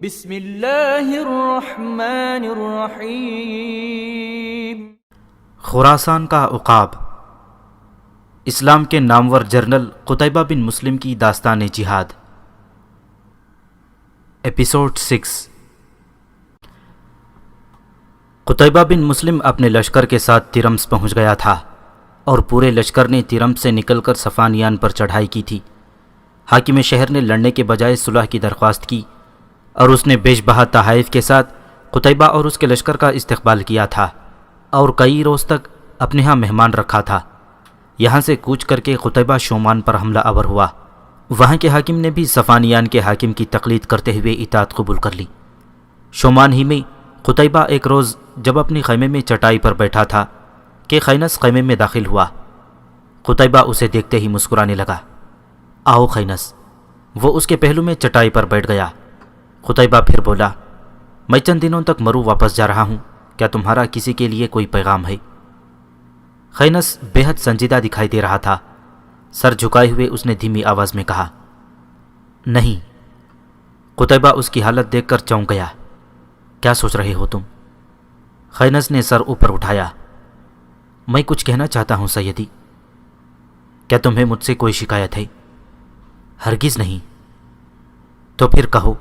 بسم اللہ الرحمن الرحیم۔ خراسان کا عقاب، اسلام کے نامور جنرل قتیبہ بن مسلم کی داستان جہاد، ایپیسوڈ 6۔ قتیبہ بن مسلم اپنے لشکر کے ساتھ ترمس پہنچ گیا تھا اور پورے لشکر نے ترمس سے نکل کر صفانیان پر چڑھائی کی تھی۔ حاکم شہر نے لڑنے کے بجائے صلح کی درخواست کی اور اس نے بیش بہا تحائف کے ساتھ قتیبہ اور اس کے لشکر کا استقبال کیا تھا اور کئی روز تک اپنے ہاں مہمان رکھا تھا۔ یہاں سے کوچ کر کے قتیبہ شومان پر حملہ آور ہوا۔ وہاں کے حاکم نے بھی صفانیان کے حاکم کی تقلید کرتے ہوئے اطاعت قبول کر لی۔ شومان ہی میں قتیبہ ایک روز جب اپنی خیمے میں چٹائی پر بیٹھا تھا کہ خینس خیمے میں داخل ہوا۔ قتیبہ اسے دیکھتے ہی مسکرانے لگا۔ آؤ خینس، وہ اس کے پہلو میں چٹائی پر بیٹھ گیا۔ قتیبہ پھر بولا، میں چند دنوں تک مرو واپس جا رہا ہوں، کیا تمہارا کسی کے لیے کوئی پیغام ہے؟ خینس بے حد سنجیدہ دکھائی دے رہا تھا۔ سر جھکائے ہوئے اس نے دھیمی آواز میں کہا، نہیں۔ قتیبہ اس کی حالت دیکھ کر چونک گیا۔ کیا سوچ رہے ہو تم؟ خینس نے سر اوپر اٹھایا۔ میں کچھ کہنا چاہتا ہوں سیدی۔ کیا تمہیں مجھ سے کوئی شکایت ہے؟ ہرگز نہیں۔ تو پھر کہو۔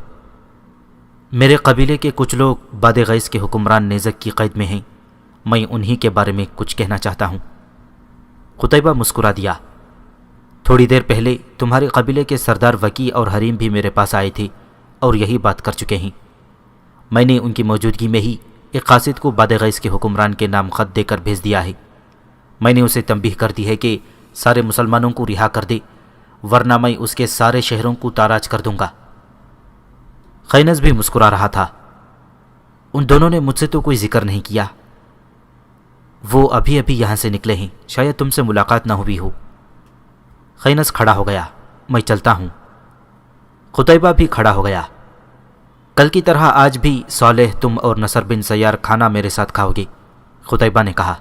میرے قبیلے کے کچھ لوگ باد غیث کے حکمران نیزک کی قید میں ہیں، میں انہی کے بارے میں کچھ کہنا چاہتا ہوں۔ قتیبہ مسکرا دیا۔ تھوڑی دیر پہلے تمہارے قبیلے کے سردار وکی اور حریم بھی میرے پاس آئے تھے اور یہی بات کر چکے ہیں۔ میں نے ان کی موجودگی میں ہی ایک قاصد کو باد غیث کے حکمران کے نام خط دے کر بھیج دیا ہے۔ میں نے اسے تنبیہ کر دی ہے کہ سارے مسلمانوں کو رہا کر دے، ورنہ میں اس کے سارے شہروں کو تاراج کر دوں گا۔ خینس بھی مسکرا رہا تھا۔ ان دونوں نے مجھ سے تو کوئی ذکر نہیں کیا۔ وہ ابھی ابھی یہاں سے نکلے ہیں، شاید تم سے ملاقات نہ ہوئی ہو۔ خینس کھڑا ہو گیا۔ میں چلتا ہوں۔ قتیبہ بھی کھڑا ہو گیا۔ کل کی طرح آج بھی صالح، تم اور نصر بن سیار کھانا میرے ساتھ کھاؤ گے، قتیبہ نے کہا۔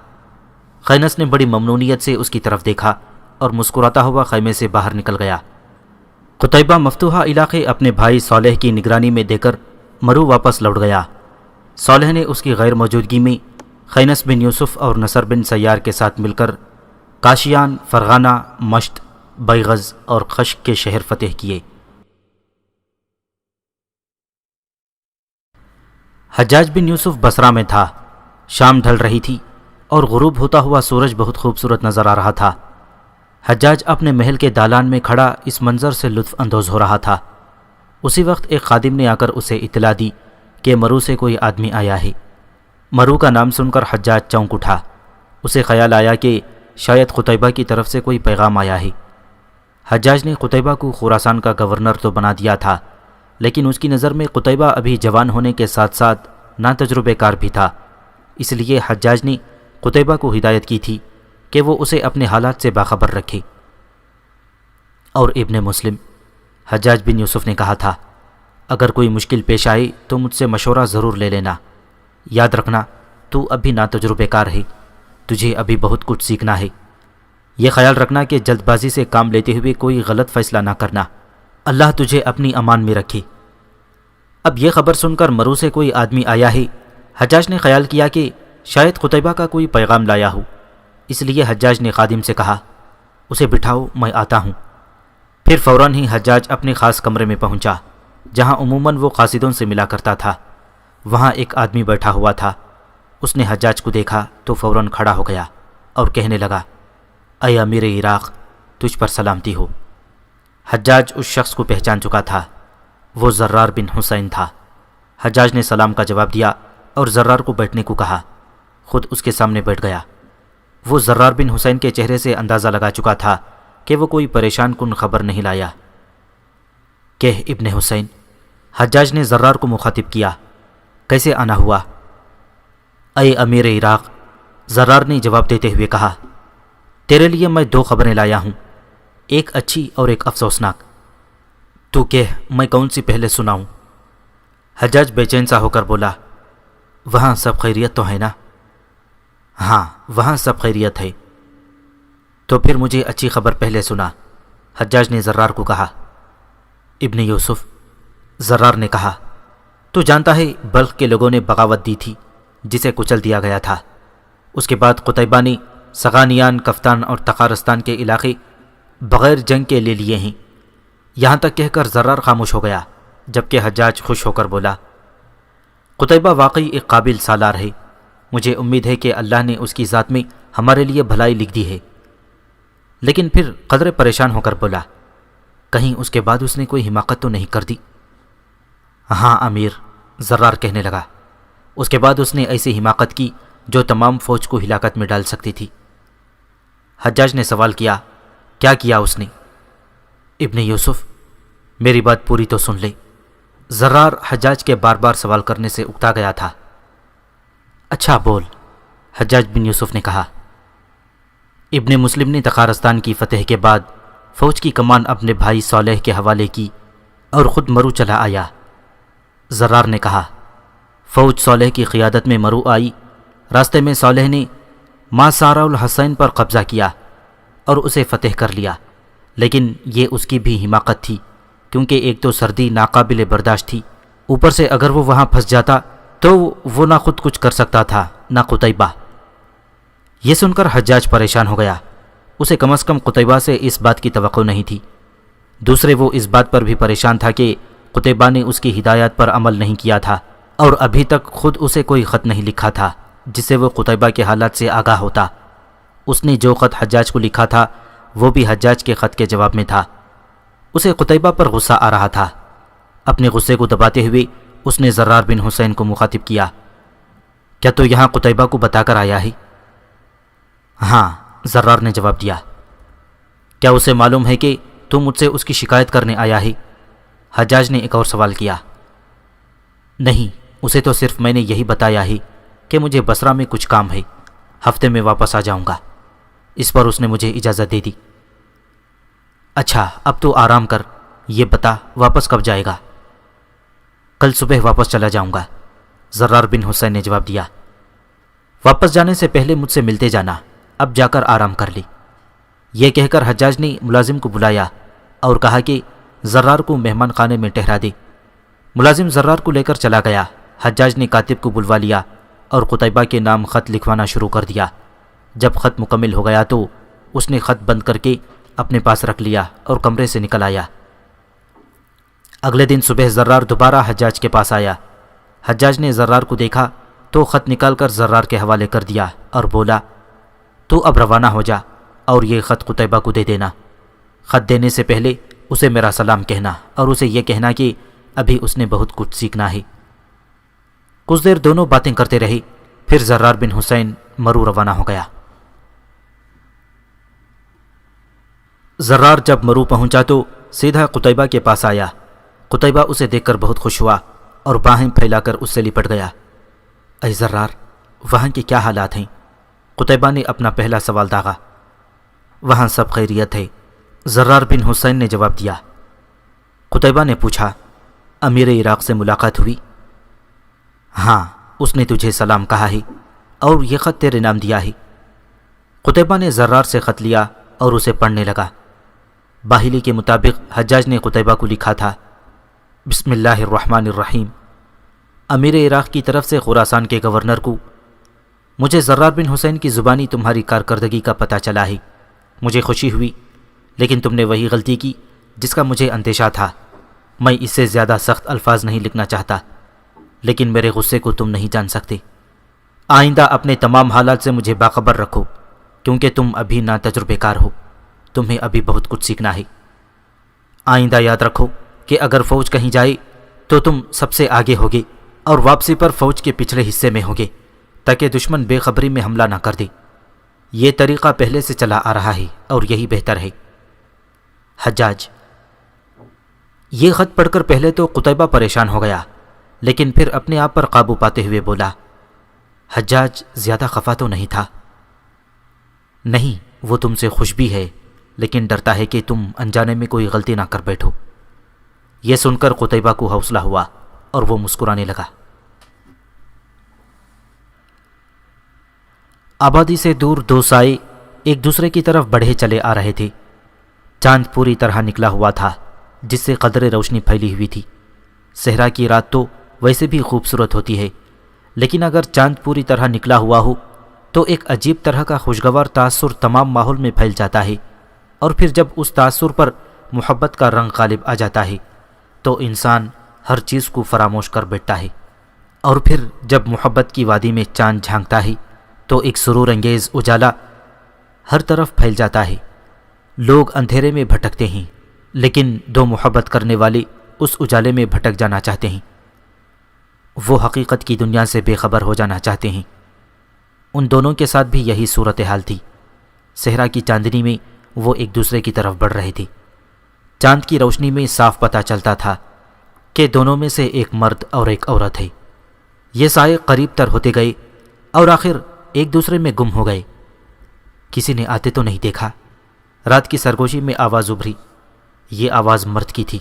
خینس نے بڑی ممنونیت سے اس کی طرف دیکھا اور مسکراتا ہوا خیمے سے باہر نکل گیا۔ قتیبہ مفتوحہ علاقے اپنے بھائی صالح کی نگرانی میں دے کر مرو واپس لوٹ گیا۔ صالح نے اس کی غیر موجودگی میں خینس بن یوسف اور نصر بن سیار کے ساتھ مل کر کاشیان، فرغانہ، مشت، بیغز اور خشک کے شہر فتح کیے۔ حجاج بن یوسف بصرہ میں تھا۔ شام ڈھل رہی تھی اور غروب ہوتا ہوا سورج بہت خوبصورت نظر آ رہا تھا۔ حجاج اپنے محل کے دالان میں کھڑا اس منظر سے لطف اندوز ہو رہا تھا۔ اسی وقت ایک خادم نے آ کر اسے اطلاع دی کہ مرو سے کوئی آدمی آیا ہے۔ مرو کا نام سن کر حجاج چونک اٹھا۔ اسے خیال آیا کہ شاید قتیبہ کی طرف سے کوئی پیغام آیا ہے۔ حجاج نے قتیبہ کو خراسان کا گورنر تو بنا دیا تھا، لیکن اس کی نظر میں قتیبہ ابھی جوان ہونے کے ساتھ ساتھ ناتجربہ کار بھی تھا۔ اس لیے حجاج نے قتیبہ کو ہدایت کی تھی کہ وہ اسے اپنے حالات سے باخبر رکھے۔ اور ابن مسلم، حجاج بن یوسف نے کہا تھا، اگر کوئی مشکل پیش آئے تو مجھ سے مشورہ ضرور لے لینا۔ یاد رکھنا، تو ابھی ناتجربہ کار ہے، تجھے ابھی بہت کچھ سیکھنا ہے۔ یہ خیال رکھنا کہ جلد بازی سے کام لیتے ہوئے کوئی غلط فیصلہ نہ کرنا۔ اللہ تجھے اپنی امان میں رکھے۔ اب یہ خبر سن کر مرو سے کوئی آدمی آیا ہے۔ حجاج نے خیال کیا کہ شاید قتیبہ کا کوئی پیغام لایا ہو، اس لیے حجاج نے خادم سے کہا، اسے بٹھاؤ، میں آتا ہوں۔ پھر فوراً ہی حجاج اپنے خاص کمرے میں پہنچا جہاں عموماً وہ قاصدوں سے ملا کرتا تھا۔ وہاں ایک آدمی بیٹھا ہوا تھا۔ اس نے حجاج کو دیکھا تو فوراً کھڑا ہو گیا اور کہنے لگا، اے امیر عراق، تجھ پر سلامتی ہو۔ حجاج اس شخص کو پہچان چکا تھا۔ وہ زرار بن حسین تھا۔ حجاج نے سلام کا جواب دیا اور زرار کو بیٹھنے کو کہا۔ خود اس کے سامنے بیٹھ گیا۔ وہ زرار بن حسین کے چہرے سے اندازہ لگا چکا تھا کہ وہ کوئی پریشان کن خبر نہیں لایا۔ کہ ابن حسین، حجاج نے زرار کو مخاطب کیا، کیسے آنا ہوا؟ اے امیر عراق، زرار نے جواب دیتے ہوئے کہا، تیرے لیے میں 2 خبریں لایا ہوں، ایک اچھی اور ایک افسوسناک۔ تو کہہ، میں کون سی پہلے سناؤں؟ حجاج بے چین سا ہو کر بولا، وہاں سب خیریت تو ہے نا؟ ہاں، وہاں سب خیریت ہے۔ تو پھر مجھے اچھی خبر پہلے سنا، حجاج نے زرار کو کہا۔ ابن یوسف، زرار نے کہا، تو جانتا ہے بلخ کے لوگوں نے بغاوت دی تھی جسے کچل دیا گیا تھا۔ اس کے بعد قتیبہ نے سغانیان، کفتان اور تخارستان کے علاقے بغیر جنگ کے لے لیے ہیں۔ یہاں تک کہہ کر زرار خاموش ہو گیا، جبکہ حجاج خوش ہو کر بولا، قتیبہ واقعی ایک قابل سالار ہے۔ مجھے امید ہے کہ اللہ نے اس کی ذات میں ہمارے لیے بھلائی لکھ دی ہے۔ لیکن پھر قدرے پریشان ہو کر بولا، کہیں اس کے بعد اس نے کوئی حماقت تو نہیں کر دی؟ ہاں امیر، زرار کہنے لگا، اس کے بعد اس نے ایسی حماقت کی جو تمام فوج کو ہلاکت میں ڈال سکتی تھی۔ حجاج نے سوال کیا، کیا کیا اس نے؟ ابن یوسف، میری بات پوری تو سن لے۔ زرار حجاج کے بار بار سوال کرنے سے اکتا گیا تھا۔ اچھا بول، حجاج بن یوسف نے کہا۔ ابن مسلم نے تخارستان کی فتح کے بعد فوج کی کمان اپنے بھائی صالح کے حوالے کی اور خود مرو چلا آیا۔ زرار نے کہا، فوج صالح کی قیادت میں مرو آئی۔ راستے میں صالح نے ما سارا الحسین پر قبضہ کیا اور اسے فتح کر لیا، لیکن یہ اس کی بھی حماقت تھی، کیونکہ ایک تو سردی ناقابل برداشت تھی، اوپر سے اگر وہ وہاں پھنس جاتا تو وہ نہ خود کچھ کر سکتا تھا نہ قتیبہ۔ یہ سن کر حجاج پریشان ہو گیا۔ اسے کم از کم قتیبہ سے اس بات کی توقع نہیں تھی۔ دوسرے وہ اس بات پر بھی پریشان تھا کہ قتیبہ نے اس کی ہدایات پر عمل نہیں کیا تھا اور ابھی تک خود اسے کوئی خط نہیں لکھا تھا جس سے وہ قتیبہ کے حالات سے آگاہ ہوتا۔ اس نے جو خط حجاج کو لکھا تھا وہ بھی حجاج کے خط کے جواب میں تھا۔ اسے قتیبہ پر غصہ آ رہا تھا۔ اپنے غصے کو دباتے ہوئے اس نے زرار بن حسین کو مخاطب کیا، کیا تو یہاں قتیبہ کو بتا کر آیا ہے؟ ہاں، زرار نے جواب دیا۔ کیا اسے معلوم ہے کہ تو مجھ سے اس کی شکایت کرنے آیا ہے؟ حجاج نے ایک اور سوال کیا۔ نہیں، اسے تو صرف میں نے یہی بتایا ہے کہ مجھے بصرہ میں کچھ کام ہے، ہفتے میں واپس آ جاؤں گا۔ اس پر اس نے مجھے اجازت دے دی۔ اچھا، اب تو آرام کر، یہ بتا واپس کب جائے گا؟ کل صبح واپس چلا جاؤں گا، زرار بن حسین نے جواب دیا۔ واپس جانے سے پہلے مجھ سے ملتے جانا، اب جا کر آرام کر لی۔ یہ کہہ کر حجاج نے ملازم کو بلایا اور کہا کہ زرار کو مہمان خانے میں ٹھہرا دے۔ ملازم زرار کو لے کر چلا گیا۔ حجاج نے کاتب کو بلوا لیا اور قتیبہ کے نام خط لکھوانا شروع کر دیا۔ جب خط مکمل ہو گیا تو اس نے خط بند کر کے اپنے پاس رکھ لیا اور کمرے سے نکل آیا۔ اگلے دن صبح زرار دوبارہ حجاج کے پاس آیا۔ حجاج نے زرار کو دیکھا تو خط نکال کر زرار کے حوالے کر دیا اور بولا، تو اب روانہ ہو جا اور یہ خط قتیبہ کو دے دینا۔ خط دینے سے پہلے اسے میرا سلام کہنا اور اسے یہ کہنا کہ ابھی اس نے بہت کچھ سیکھنا ہے۔ کچھ دیر دونوں باتیں کرتے رہے، پھر زرار بن حسین مرو روانہ ہو گیا۔ زرار جب مرو پہنچا تو سیدھا قتیبہ کے پاس آیا۔ قتیبہ اسے دیکھ کر بہت خوش ہوا اور باہیں پھیلا کر اس سے لپٹ گیا۔ اے زرار، وہاں کے کیا حالات ہیں؟ قتیبہ نے اپنا پہلا سوال داغا۔ وہاں سب خیریت ہے، زرار بن حسین نے جواب دیا۔ قتیبہ نے پوچھا، امیر عراق سے ملاقات ہوئی؟ ہاں، اس نے تجھے سلام کہا ہے اور یہ خط تیرے نام دیا ہے۔ قتیبہ نے زرار سے خط لیا اور اسے پڑھنے لگا۔ باہلی کے مطابق حجاج نے قتیبہ کو لکھا تھا، بسم اللہ الرحمن الرحیم، امیر عراق کی طرف سے خراسان کے گورنر کو، مجھے زرار بن حسین کی زبانی تمہاری کارکردگی کا پتہ چلا ہے۔ مجھے خوشی ہوئی، لیکن تم نے وہی غلطی کی جس کا مجھے اندیشہ تھا۔ میں اس سے زیادہ سخت الفاظ نہیں لکھنا چاہتا، لیکن میرے غصے کو تم نہیں جان سکتے۔ آئندہ اپنے تمام حالات سے مجھے باخبر رکھو، کیونکہ تم ابھی ناتجربے کار ہو، تمہیں ابھی بہت کچھ سیکھنا ہے۔ آئندہ یاد رکھو کہ اگر فوج کہیں جائے تو تم سب سے آگے ہوگے اور واپسی پر فوج کے پچھلے حصے میں ہوگے، تاکہ دشمن بے خبری میں حملہ نہ کر دے۔ یہ طریقہ پہلے سے چلا آ رہا ہے اور یہی بہتر ہے۔ حجاج۔ یہ خط پڑھ کر پہلے تو قتیبہ پریشان ہو گیا، لیکن پھر اپنے آپ پر قابو پاتے ہوئے بولا، حجاج زیادہ خفا تو نہیں تھا؟ نہیں، وہ تم سے خوش بھی ہے، لیکن ڈرتا ہے کہ تم انجانے میں کوئی غلطی نہ کر بیٹھو۔ یہ سن کر قتیبہ کو حوصلہ ہوا اور وہ مسکرانے لگا۔ آبادی سے دور دو سائے ایک دوسرے کی طرف بڑھے چلے آ رہے تھے۔ چاند پوری طرح نکلا ہوا تھا، جس سے قدرے روشنی پھیلی ہوئی تھی۔ صحرا کی رات تو ویسے بھی خوبصورت ہوتی ہے، لیکن اگر چاند پوری طرح نکلا ہوا ہو تو ایک عجیب طرح کا خوشگوار تاثر تمام ماحول میں پھیل جاتا ہے، اور پھر جب اس تاثر پر محبت کا رنگ غالب آ جاتا ہے تو انسان ہر چیز کو فراموش کر بیٹھتا ہے، اور پھر جب محبت کی وادی میں چاند جھانکتا ہے تو ایک سرور انگیز اجالا ہر طرف پھیل جاتا ہے۔ لوگ اندھیرے میں بھٹکتے ہیں، لیکن دو محبت کرنے والے اس اجالے میں بھٹک جانا چاہتے ہیں، وہ حقیقت کی دنیا سے بے خبر ہو جانا چاہتے ہیں۔ ان دونوں کے ساتھ بھی یہی صورتحال تھی۔ صحرا کی چاندنی میں وہ ایک دوسرے کی طرف بڑھ رہے تھے۔ چاند کی روشنی میں صاف پتہ چلتا تھا کہ دونوں میں سے ایک مرد اور ایک عورت ہے۔ یہ سائے قریب تر ہوتے گئے اور آخر ایک دوسرے میں گم ہو گئے۔ کسی نے آتے تو نہیں دیکھا۔ رات کی سرگوشی میں آواز ابھری۔ یہ آواز مرد کی تھی۔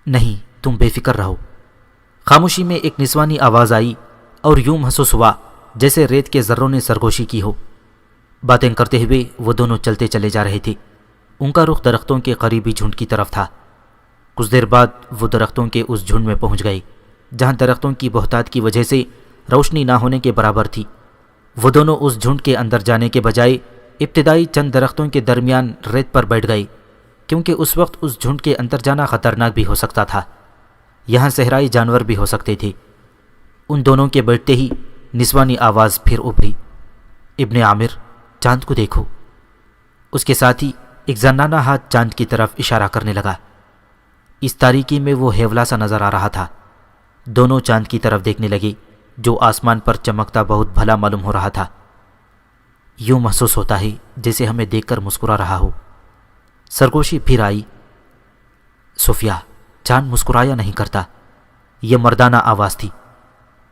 نہیں، تم بے فکر رہو۔ خاموشی میں ایک نسوانی آواز آئی اور یوں محسوس ہوا جیسے ریت کے ذروں نے سرگوشی کی ہو۔ باتیں کرتے ہوئے وہ دونوں چلتے چلے جا رہے تھے۔ ان کا رخ درختوں کے قریبی جھنڈ کی طرف تھا۔ کچھ دیر بعد وہ درختوں کے اس جھنڈ میں پہنچ گئے جہاں درختوں کی بہتات کی وجہ سے روشنی نہ ہونے کے برابر تھی۔ وہ دونوں اس جھنڈ کے اندر جانے کے بجائے ابتدائی چند درختوں کے درمیان ریت پر بیٹھ گئے، کیونکہ اس وقت اس جھنڈ کے اندر جانا خطرناک بھی ہو سکتا تھا۔ یہاں صحرائی جانور بھی ہو سکتے تھے۔ ان دونوں کے بیٹھتے ہی نسوانی آواز پھر ابھری، ابن عامر، چاند کو دیکھو۔ اس کے ساتھ ہی ایک زنانہ ہاتھ چاند کی طرف اشارہ کرنے لگا۔ اس تاریکی میں وہ ہیولا سا نظر آ رہا تھا۔ دونوں چاند کی طرف دیکھنے لگے جو آسمان پر چمکتا بہت بھلا معلوم ہو رہا تھا۔ یوں محسوس ہوتا ہے جیسے ہمیں دیکھ کر مسکرا رہا ہو۔ سرگوشی پھر آئی۔ صفیہ، چاند مسکرایا نہیں کرتا۔ یہ مردانہ آواز تھی۔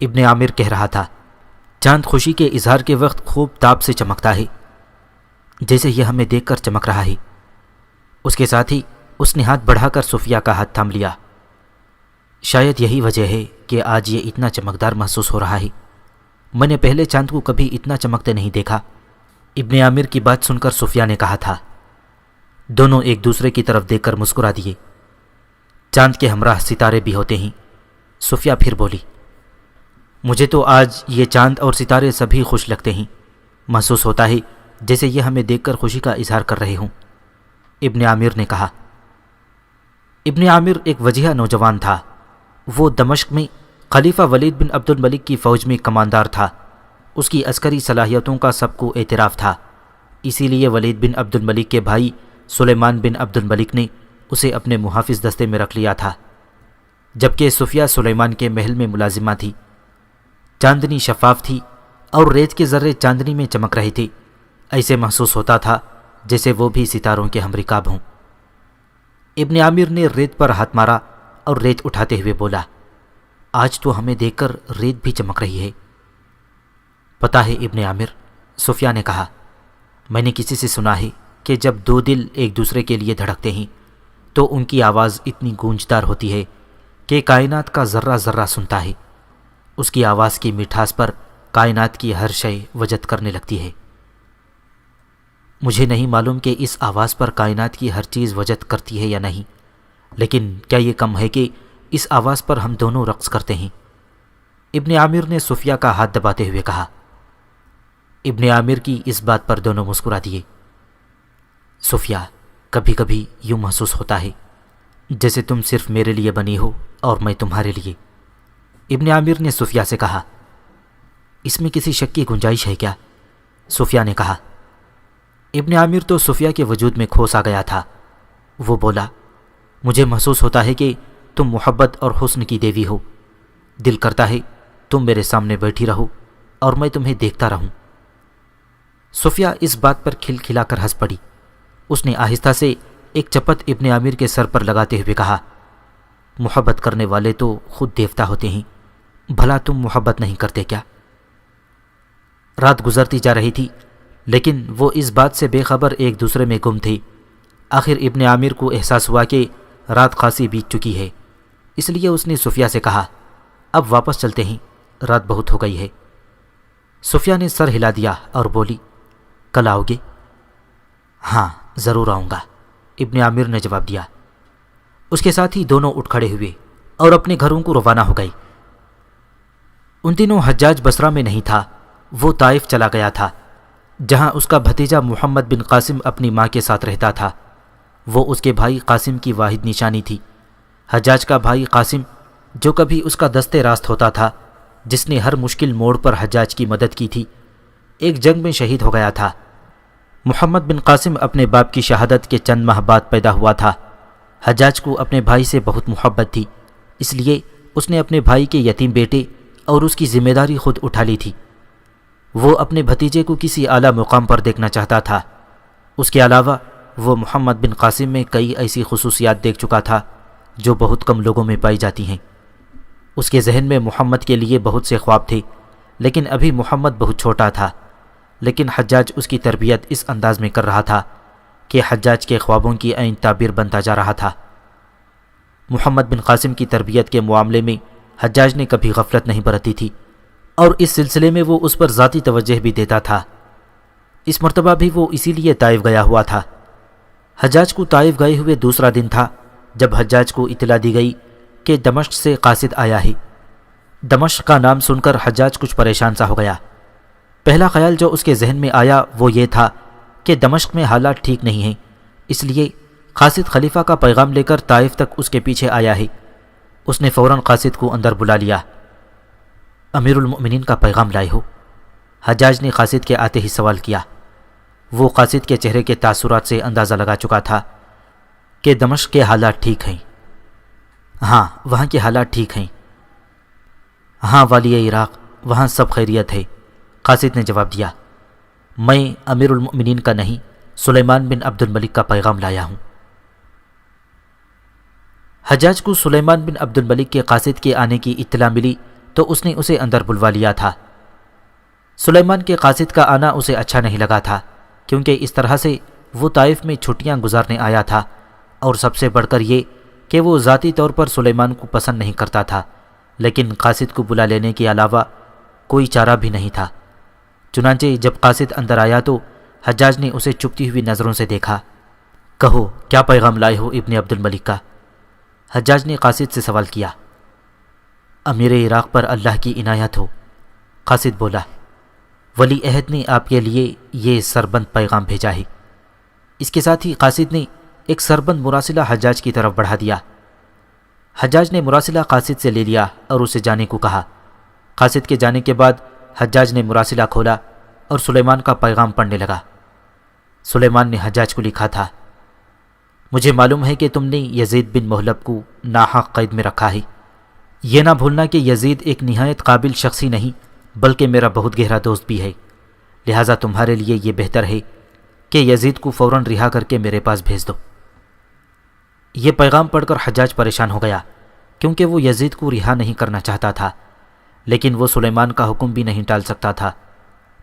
ابن عامر کہہ رہا تھا، چاند خوشی کے اظہار کے وقت خوب تاب سے چمکتا ہے، جیسے یہ ہمیں دیکھ کر چمک رہا ہے۔ اس کے ساتھ ہی اس نے ہاتھ بڑھا کر صفیہ کا ہاتھ تھام لیا۔ شاید یہی وجہ ہے کہ آج یہ اتنا چمکدار محسوس ہو رہا ہے۔ میں نے پہلے چاند کو کبھی اتنا چمکتے نہیں دیکھا۔ ابن عامر کی بات سن کر صفیہ نے کہا تھا۔ دونوں ایک دوسرے کی طرف دیکھ کر مسکرا دیے۔ چاند کے ہمراہ ستارے بھی ہوتے ہیں، صفیہ پھر بولی۔ مجھے تو آج یہ چاند اور ستارے سبھی خوش لگتے ہیں۔ محسوس ہوتا ہے جیسے یہ ہمیں دیکھ کر خوشی کا اظہار کر رہے ہوں، ابن عامر نے کہا۔ ابن عامر ایک وجیہہ نوجوان تھا۔ وہ دمشق میں خلیفہ ولید بن عبد الملک کی فوج میں کماندار تھا۔ اس کی عسکری صلاحیتوں کا سب کو اعتراف تھا، اسی لیے ولید بن عبد الملک کے بھائی سلیمان بن عبد الملک نے اسے اپنے محافظ دستے میں رکھ لیا تھا، جبکہ صفیہ سلیمان کے محل میں ملازمہ تھی۔ چاندنی شفاف تھی اور ریت کے ذرے چاندنی میں چمک رہے تھے۔ ایسے محسوس ہوتا تھا جیسے وہ بھی ستاروں کے ہم رکاب ہوں۔ ابن عامر نے ریت پر ہاتھ مارا اور ریت اٹھاتے ہوئے بولا، آج تو ہمیں دیکھ کر ریت بھی چمک رہی ہے۔ پتہ ہے ابن عامر، صفیہ نے کہا، میں نے کسی سے سنا ہے کہ جب دو دل ایک دوسرے کے لیے دھڑکتے ہیں تو ان کی آواز اتنی گونجدار ہوتی ہے کہ کائنات کا ذرہ ذرہ سنتا ہے۔ اس کی آواز کی مٹھاس پر کائنات کی ہر شے وجد کرنے لگتی ہے۔ مجھے نہیں معلوم کہ اس آواز پر کائنات کی ہر چیز وجد کرتی ہے یا نہیں، لیکن کیا یہ کم ہے کہ اس آواز پر ہم دونوں رقص کرتے ہیں؟ ابن عامر نے صفیہ کا ہاتھ دباتے ہوئے کہا۔ ابن عامر کی اس بات پر دونوں مسکرا دیے۔ صفیہ، کبھی کبھی یوں محسوس ہوتا ہے جیسے تم صرف میرے لیے بنی ہو اور میں تمہارے لیے، ابن عامر نے صفیہ سے کہا۔ اس میں کسی شک کی گنجائش ہے کیا؟ صفیہ نے کہا۔ ابن عامر تو صفیہ کے وجود میں کھوس آ گیا تھا۔ وہ بولا، مجھے محسوس ہوتا ہے کہ تم محبت اور حسن کی دیوی ہو۔ دل کرتا ہے تم میرے سامنے بیٹھی رہو اور میں تمہیں دیکھتا رہوں۔ صفیہ اس بات پر کھلکھلا کر ہنس پڑی۔ اس نے آہستہ سے ایک چپت ابن عامر کے سر پر لگاتے ہوئے کہا، محبت کرنے والے تو خود دیوتا ہوتے ہیں، بھلا تم محبت نہیں کرتے کیا؟ رات گزرتی جا رہی تھی، لیکن وہ اس بات سے بے خبر ایک دوسرے میں گم تھے۔ آخر ابن عامر کو احساس ہوا کہ رات خاصی بیت چکی ہے، اس لیے اس نے صفیہ سے کہا، اب واپس چلتے ہیں، رات بہت ہو گئی ہے۔ صفیہ نے سر ہلا دیا اور بولی، کل آؤ گے؟ ہاں، ضرور آؤں گا، ابن عامر نے جواب دیا۔ اس کے ساتھ ہی دونوں اٹھ کھڑے ہوئے اور اپنے گھروں کو روانہ ہو گئی۔ ان دنوں حجاج بصرہ میں نہیں تھا، وہ طائف چلا گیا تھا، جہاں اس کا بھتیجا محمد بن قاسم اپنی ماں کے ساتھ رہتا تھا۔ وہ اس کے بھائی قاسم کی واحد نشانی تھی۔ حجاج کا بھائی قاسم، جو کبھی اس کا دست راست ہوتا تھا، جس نے ہر مشکل موڑ پر حجاج کی مدد کی تھی، ایک جنگ میں شہید ہو گیا تھا۔ محمد بن قاسم اپنے باپ کی شہادت کے چند ماہ بعد پیدا ہوا تھا۔ حجاج کو اپنے بھائی سے بہت محبت تھی، اس لیے اس نے اپنے بھائی کے یتیم بیٹے اور اس کی ذمہ داری خود اٹھا لی تھی۔ وہ اپنے بھتیجے کو کسی اعلیٰ مقام پر دیکھنا چاہتا تھا۔ اس کے علاوہ وہ محمد بن قاسم میں کئی ایسی خصوصیات دیکھ چکا تھا جو بہت کم لوگوں میں پائی جاتی ہیں۔ اس کے ذہن میں محمد کے لیے بہت سے خواب تھے، لیکن ابھی محمد بہت چھوٹا تھا۔ لیکن حجاج اس کی تربیت اس انداز میں کر رہا تھا کہ حجاج کے خوابوں کی عین تعبیر بنتا جا رہا تھا۔ محمد بن قاسم کی تربیت کے معاملے میں حجاج نے کبھی غفلت نہیں برتی تھی، اور اس سلسلے میں وہ اس پر ذاتی توجہ بھی دیتا تھا۔ اس مرتبہ بھی وہ اسی لیے طائف گیا ہوا تھا۔ حجاج کو طائف گئے ہوئے دوسرا دن تھا جب حجاج کو اطلاع دی گئی کہ دمشق سے قاصد آیا ہے۔ دمشق کا نام سن کر حجاج کچھ پریشان سا ہو گیا۔ پہلا خیال جو اس کے ذہن میں آیا وہ یہ تھا کہ دمشق میں حالات ٹھیک نہیں ہیں، اس لیے قاصد خلیفہ کا پیغام لے کر طائف تک اس کے پیچھے آیا ہے۔ اس نے فوراً قاصد کو اندر بلا لیا۔ امیر المؤمنین کا پیغام لائے ہو؟ حجاج نے قاصد کے آتے ہی سوال کیا۔ وہ قاصد کے چہرے کے تاثرات سے اندازہ لگا چکا تھا کہ دمشق کے حالات ٹھیک ہیں۔ ہاں، وہاں کے حالات ٹھیک ہیں۔ ہاں والی عراق، وہاں سب خیریت ہے، قاصد نے جواب دیا۔ میں امیر المؤمنین کا نہیں، سلیمان بن عبد الملک کا پیغام لایا ہوں۔ حجاج کو سلیمان بن عبد الملک کے قاصد کے آنے کی اطلاع ملی تو اس نے اسے اندر بلوا لیا تھا۔ سلیمان کے قاصد کا آنا اسے اچھا نہیں لگا تھا، کیونکہ اس طرح سے وہ طائف میں چھٹیاں گزارنے آیا تھا، اور سب سے بڑھ کر یہ کہ وہ ذاتی طور پر سلیمان کو پسند نہیں کرتا تھا، لیکن قاصد کو بلا لینے کے علاوہ کوئی چارہ بھی نہیں تھا۔ چنانچہ جب قاصد اندر آیا تو حجاج نے اسے چپتی ہوئی نظروں سے دیکھا۔ کہو، کیا پیغام لائے ہو ابن عبد الملک کا؟ حجاج نے قاصد سے سوال کیا۔ امیر عراق پر اللہ کی عنایت ہو، قاصد بولا۔ ولی عہد نے آپ کے لیے یہ سربند پیغام بھیجا ہے۔ اس کے ساتھ ہی قاصد نے ایک سربند مراسلہ حجاج کی طرف بڑھا دیا۔ حجاج نے مراسلہ قاصد سے لے لیا اور اسے جانے کو کہا۔ قاصد کے جانے کے بعد حجاج نے مراسلہ کھولا اور سلیمان کا پیغام پڑھنے لگا۔ سلیمان نے حجاج کو لکھا تھا، مجھے معلوم ہے کہ تم نے یزید بن محلب کو ناحق قید میں رکھا ہے۔ یہ نہ بھولنا کہ یزید ایک نہایت قابل شخص ہی نہیں بلکہ میرا بہت گہرا دوست بھی ہے، لہٰذا تمہارے لیے یہ بہتر ہے کہ یزید کو فوراً رہا کر کے میرے پاس بھیج دو۔ یہ پیغام پڑھ کر حجاج پریشان ہو گیا، کیونکہ وہ یزید کو رہا نہیں کرنا چاہتا تھا، لیکن وہ سلیمان کا حکم بھی نہیں ٹال سکتا تھا۔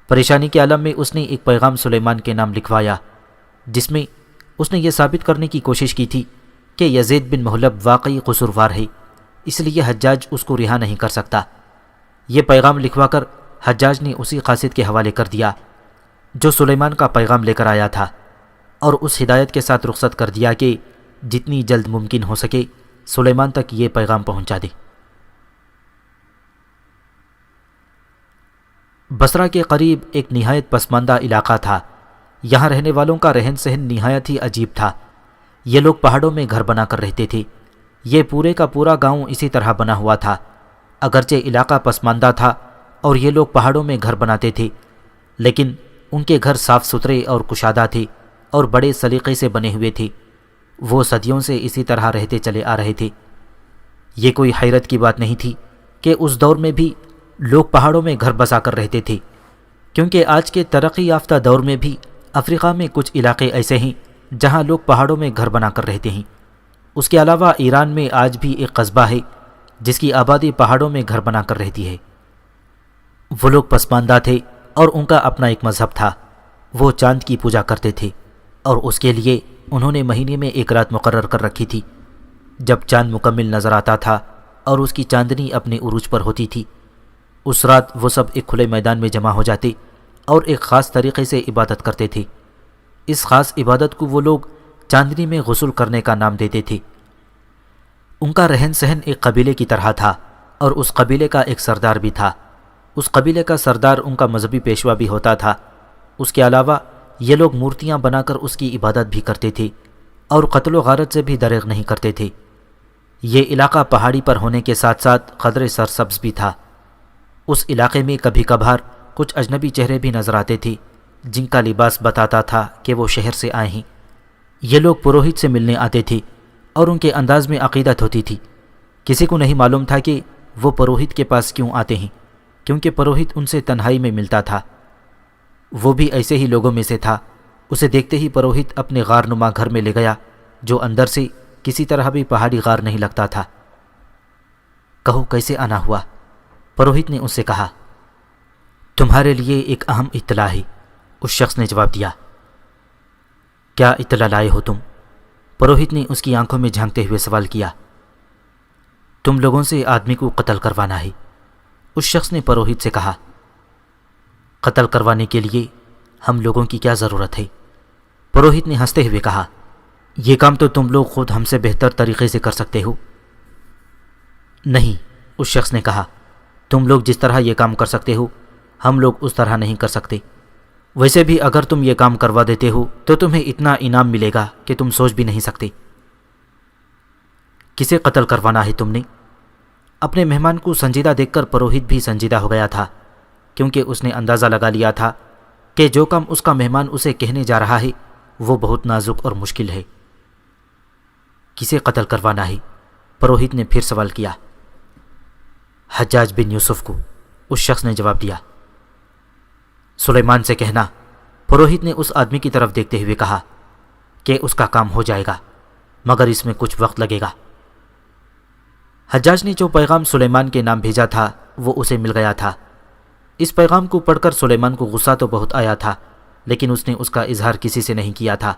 پریشانی کے عالم میں اس نے ایک پیغام سلیمان کے نام لکھوایا، جس میں اس نے یہ ثابت کرنے کی کوشش کی تھی کہ یزید بن محلب واقعی قصوروار ہے، اس لیے حجاج اس کو رہا نہیں کر سکتا۔ یہ پیغام لکھوا کر حجاج نے اسی قاصد کے حوالے کر دیا جو سلیمان کا پیغام لے کر آیا تھا، اور اس ہدایت کے ساتھ رخصت کر دیا کہ جتنی جلد ممکن ہو سکے سلیمان تک یہ پیغام پہنچا دے۔ بصرہ کے قریب ایک نہایت پسماندہ علاقہ تھا۔ یہاں رہنے والوں کا رہن سہن نہایت ہی عجیب تھا۔ یہ لوگ پہاڑوں میں گھر بنا کر رہتے تھے۔ یہ پورے کا پورا گاؤں اسی طرح بنا ہوا تھا۔ اگرچہ علاقہ پسماندہ تھا اور یہ لوگ پہاڑوں میں گھر بناتے تھے، لیکن ان کے گھر صاف ستھرے اور کشادہ تھے اور بڑے سلیقے سے بنے ہوئے تھے۔ وہ صدیوں سے اسی طرح رہتے چلے آ رہے تھے۔ یہ کوئی حیرت کی بات نہیں تھی کہ اس دور میں بھی لوگ پہاڑوں میں گھر بسا کر رہتے تھے، کیونکہ آج کے ترقی یافتہ دور میں بھی افریقہ میں کچھ علاقے ایسے ہیں جہاں لوگ پہاڑوں میں گھر بنا کر رہتے ہیں۔ اس کے علاوہ ایران میں آج بھی ایک قصبہ ہے جس کی آبادی پہاڑوں میں گھر بنا کر رہتی ہے۔ وہ لوگ پسماندہ تھے اور ان کا اپنا ایک مذہب تھا۔ وہ چاند کی پوجا کرتے تھے اور اس کے لیے انہوں نے مہینے میں ایک رات مقرر کر رکھی تھی۔ جب چاند مکمل نظر آتا تھا اور اس کی چاندنی اپنے عروج پر ہوتی تھی، اس رات وہ سب ایک کھلے میدان میں جمع ہو جاتے اور ایک خاص طریقے سے عبادت کرتے تھے۔ اس خاص عبادت کو وہ لوگ چاندنی میں غسل کرنے کا نام دیتے تھے۔ ان کا رہن سہن ایک قبیلے کی طرح تھا اور اس قبیلے کا ایک سردار بھی تھا۔ اس قبیلے کا سردار ان کا مذہبی پیشوا بھی ہوتا تھا۔ اس کے علاوہ یہ لوگ مورتیاں بنا کر اس کی عبادت بھی کرتے تھے اور قتل و غارت سے بھی دریغ نہیں کرتے تھے۔ یہ علاقہ پہاڑی پر ہونے کے ساتھ ساتھ قدرے سرسبز بھی تھا۔ اس علاقے میں کبھی کبھار کچھ اجنبی چہرے بھی نظر آتے تھے جن کا لباس بتاتا تھا کہ وہ شہر سے آئے ہیں۔ یہ لوگ پروہت سے ملنے آتے تھے اور ان کے انداز میں عقیدت ہوتی تھی۔ کسی کو نہیں معلوم تھا کہ وہ پروہت کے پاس کیوں آتے ہیں، کیونکہ پروہت ان سے تنہائی میں ملتا تھا۔ وہ بھی ایسے ہی لوگوں میں سے تھا۔ اسے دیکھتے ہی پروہت اپنے غار نما گھر میں لے گیا جو اندر سے کسی طرح بھی پہاڑی غار نہیں لگتا تھا۔ کہو کیسے آنا ہوا؟ پروہت نے اس سے کہا۔ تمہارے لیے ایک اہم اطلاع ہے، اس شخص نے جواب دیا۔ کیا اطلاع لائے ہو تم؟ پروہت نے اس کی آنکھوں میں جھانکتے ہوئے سوال کیا۔ تم لوگوں سے آدمی کو قتل کروانا ہے، اس شخص نے پروہت سے کہا۔ قتل کروانے کے لیے ہم لوگوں کی کیا ضرورت ہے؟ پروہت نے ہنستے ہوئے کہا۔ یہ کام تو تم لوگ خود ہم سے بہتر طریقے سے کر سکتے ہو۔ نہیں، اس شخص نے کہا، تم لوگ جس طرح یہ کام کر سکتے ہو ہم لوگ اس طرح نہیں کر سکتے۔ ویسے بھی اگر تم یہ کام کروا دیتے ہو تو تمہیں اتنا انعام ملے گا کہ تم سوچ بھی نہیں سکتے۔ کسے قتل کروانا ہے تم نے؟ اپنے مہمان کو سنجیدہ دیکھ کر پروہت بھی سنجیدہ ہو گیا تھا، کیونکہ اس نے اندازہ لگا لیا تھا کہ جو کام اس کا مہمان اسے کہنے جا رہا ہے وہ بہت نازک اور مشکل ہے۔ کسے قتل کروانا ہے؟ پروہت نے پھر سوال کیا۔ حجاج بن یوسف کو، اس شخص نے جواب دیا۔ سلیمان سے کہنا، پروہت نے اس آدمی کی طرف دیکھتے ہوئے کہا، کہ اس کا کام ہو جائے گا، مگر اس میں کچھ وقت لگے گا۔ حجاج نے جو پیغام سلیمان کے نام بھیجا تھا وہ اسے مل گیا تھا۔ اس پیغام کو پڑھ کر سلیمان کو غصہ تو بہت آیا تھا، لیکن اس نے اس کا اظہار کسی سے نہیں کیا تھا۔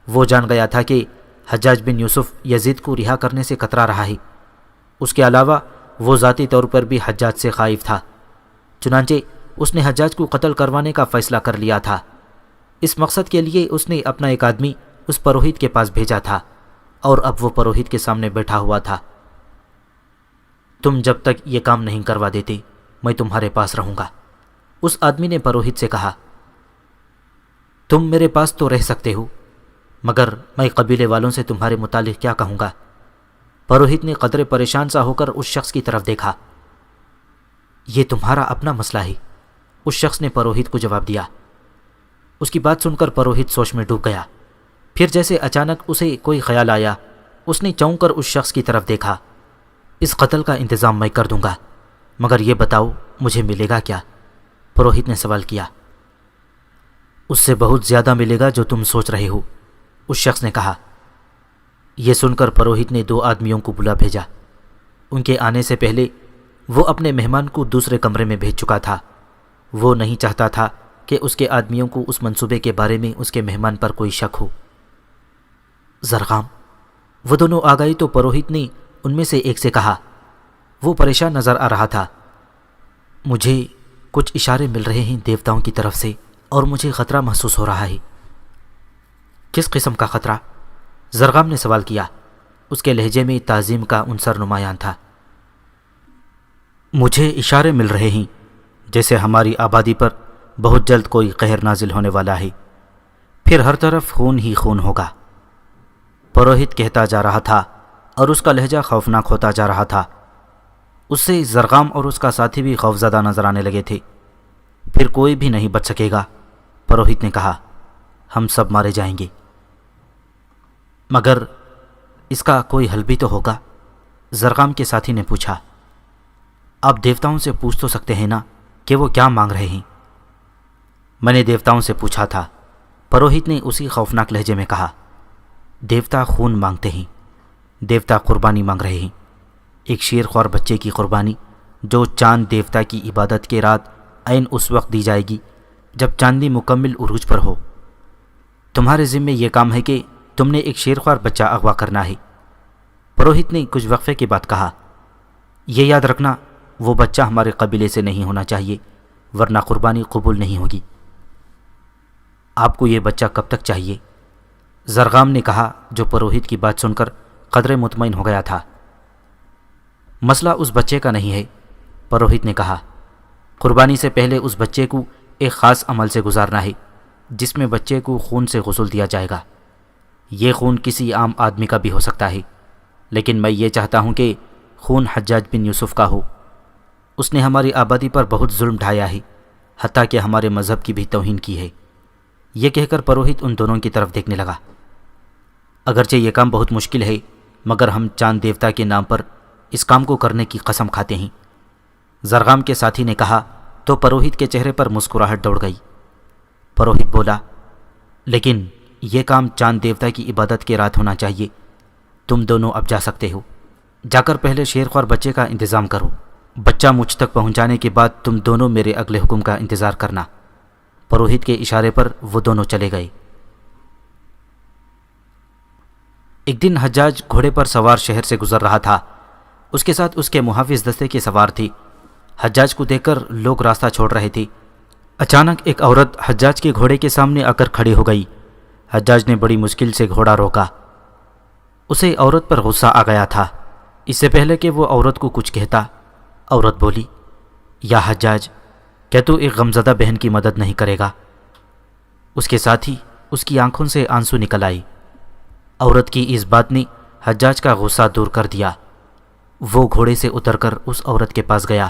وہ جان گیا تھا کہ حجاج بن یوسف یزید کو رہا کرنے سے کترا رہا ہے۔ اس کے علاوہ وہ ذاتی طور پر بھی حجاج سے خائف تھا، چنانچہ اس نے حجاج کو قتل کروانے کا فیصلہ کر لیا تھا۔ اس مقصد کے لیے اس نے اپنا ایک آدمی اس پروہت کے پاس بھیجا تھا اور اب وہ پروہت کے سامنے بیٹھا ہوا تھا۔ تم جب تک یہ کام نہیں کروا دیتے میں تمہارے پاس رہوں گا، اس آدمی نے پروہت سے کہا۔ تم میرے پاس تو رہ سکتے ہو، مگر میں قبیلے والوں سے تمہارے متعلق کیا کہوں گا؟ پروہت نے قدرے پریشان سا ہو کر اس شخص کی طرف دیکھا۔ یہ تمہارا اپنا مسئلہ ہے، اس شخص نے پروہت کو جواب دیا۔ اس کی بات سن کر پروہت سوچ میں ڈوب گیا۔ پھر جیسے اچانک اسے کوئی خیال آیا، اس نے چونک کر اس شخص کی طرف دیکھا۔ اس قتل کا انتظام میں کر دوں گا، مگر یہ بتاؤ مجھے ملے گا کیا؟ پروہت نے سوال کیا۔ اس سے بہت زیادہ ملے گا جو تم سوچ رہے ہو، اس شخص نے کہا۔ یہ سن کر پروہت نے 2 آدمیوں کو بلا بھیجا۔ ان کے آنے سے پہلے وہ اپنے مہمان کو دوسرے کمرے میں بھیج چکا تھا۔ وہ نہیں چاہتا تھا کہ اس کے آدمیوں کو اس منصوبے کے بارے میں اس کے مہمان پر کوئی شک ہو۔ زرغام، وہ دونوں آ گئی تو پروہت نے ان میں سے ایک سے کہا۔ وہ پریشان نظر آ رہا تھا۔ مجھے کچھ اشارے مل رہے ہیں دیوتاؤں کی طرف سے اور مجھے خطرہ محسوس ہو رہا ہے۔ کس قسم کا خطرہ؟ زرغام نے سوال کیا۔ اس کے لہجے میں تعظیم کا عنصر نمایاں تھا۔ مجھے اشارے مل رہے ہیں جیسے ہماری آبادی پر بہت جلد کوئی قہر نازل ہونے والا ہے، پھر ہر طرف خون ہی خون ہوگا۔ پروہت کہتا جا رہا تھا اور اس کا لہجہ خوفناک ہوتا جا رہا تھا۔ اس سے زرغام اور اس کا ساتھی بھی خوفزدہ نظر آنے لگے تھے۔ پھر کوئی بھی نہیں بچ سکے گا، پروہت نے کہا۔ ہم سب مارے جائیں گے۔ مگر اس کا کوئی حل بھی تو ہوگا، زرغام کے ساتھی نے پوچھا۔ آپ دیوتاؤں سے پوچھ تو سکتے ہیں نا کہ وہ کیا مانگ رہے ہیں؟ میں نے دیوتاؤں سے پوچھا تھا، پروہت نے اسی خوفناک لہجے میں کہا۔ دیوتا خون مانگتے ہیں، دیوتا قربانی مانگ رہے ہیں، ایک شیر خوار بچے کی قربانی جو چاند دیوتا کی عبادت کے رات عین اس وقت دی جائے گی جب چاندنی مکمل عروج پر ہو۔ تمہارے ذمے یہ کام ہے کہ تم نے ایک شیر خوار بچہ اغوا کرنا ہے۔ پروہت نے کچھ وقفے کے بعد کہا۔ یہ یاد رکھنا وہ بچہ ہمارے قبیلے سے نہیں ہونا چاہیے، ورنہ قربانی قبول نہیں ہوگی۔ آپ کو یہ بچہ کب تک چاہیے؟ زرغام نے کہا، جو پروہت کی بات سن کر قدرے مطمئن ہو گیا تھا۔ مسئلہ اس بچے کا نہیں ہے، پروہت نے کہا۔ قربانی سے پہلے اس بچے کو ایک خاص عمل سے گزارنا ہے جس میں بچے کو خون سے غسل دیا جائے گا۔ یہ خون کسی عام آدمی کا بھی ہو سکتا ہے، لیکن میں یہ چاہتا ہوں کہ خون حجاج بن یوسف کا ہو۔ اس نے ہماری آبادی پر بہت ظلم ڈھایا ہے، حتیٰ کہ ہمارے مذہب کی بھی توہین کی ہے۔ یہ کہہ کر پروہت ان دونوں کی طرف دیکھنے لگا۔ اگرچہ یہ کام بہت مشکل ہے، مگر ہم چاند دیوتا کے نام پر اس کام کو کرنے کی قسم کھاتے ہیں، زرغام کے ساتھی نے کہا تو پروہت کے چہرے پر مسکراہٹ دوڑ گئی۔ پروہت بولا، لیکن یہ کام چاند دیوتا کی عبادت کے رات ہونا چاہیے۔ تم دونوں اب جا سکتے ہو، جا کر پہلے شیرخوار بچے کا انتظام کرو۔ بچہ مجھ تک پہنچانے کے بعد تم دونوں میرے اگلے حکم کا انتظار کرنا۔ پروہت کے اشارے پر وہ دونوں چلے گئے۔ ایک دن حجاج گھوڑے پر سوار شہر سے گزر رہا تھا، اس کے ساتھ اس کے محافظ دستے کے سوار تھے۔ حجاج کو دیکھ کر لوگ راستہ چھوڑ رہے تھے۔ اچانک ایک عورت حجاج کے گھوڑے کے سامنے آ کر کھڑی ہو گئی۔ حجاج نے بڑی مشکل سے گھوڑا روکا۔ اسے عورت پر غصہ آ گیا تھا۔ اس سے پہلے کہ وہ عورت کو کچھ کہتا، عورت بولی، یا حجاج، کیا تو ایک غمزدہ بہن کی مدد نہیں کرے گا؟ اس کے ساتھ ہی اس کی آنکھوں سے آنسو نکل آئی۔ عورت کی اس بات نے حجاج کا غصہ دور کر دیا۔ وہ گھوڑے سے اتر کر اس عورت کے پاس گیا۔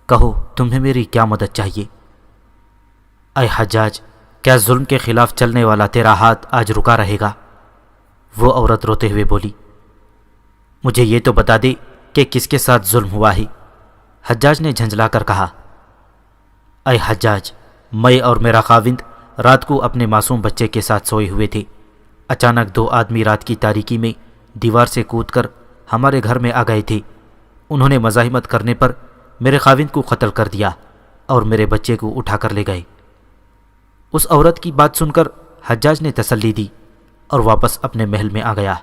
کہو تمہیں میری کیا مدد چاہیے؟ اے حجاج، کیا ظلم کے خلاف چلنے والا تیرا ہاتھ آج رکا رہے گا؟ وہ عورت روتے ہوئے بولی، مجھے یہ تو بتا دے کہ کس کے ساتھ ظلم ہوا ہے؟ حجاج نے جھنجلا کر کہا، اے حجاج، میں اور میرا خاوند رات کو اپنے معصوم بچے کے ساتھ سوئے ہوئے تھے۔ اچانک دو آدمی رات کی تاریکی میں دیوار سے کود کر ہمارے گھر میں آ گئے تھے۔ انہوں نے مزاحمت کرنے پر میرے خاوند کو قتل کر دیا اور میرے بچے کو اٹھا کر لے گئے۔ اس عورت کی بات سن کر حجاج نے تسلی دی اور واپس اپنے محل میں آ گیا۔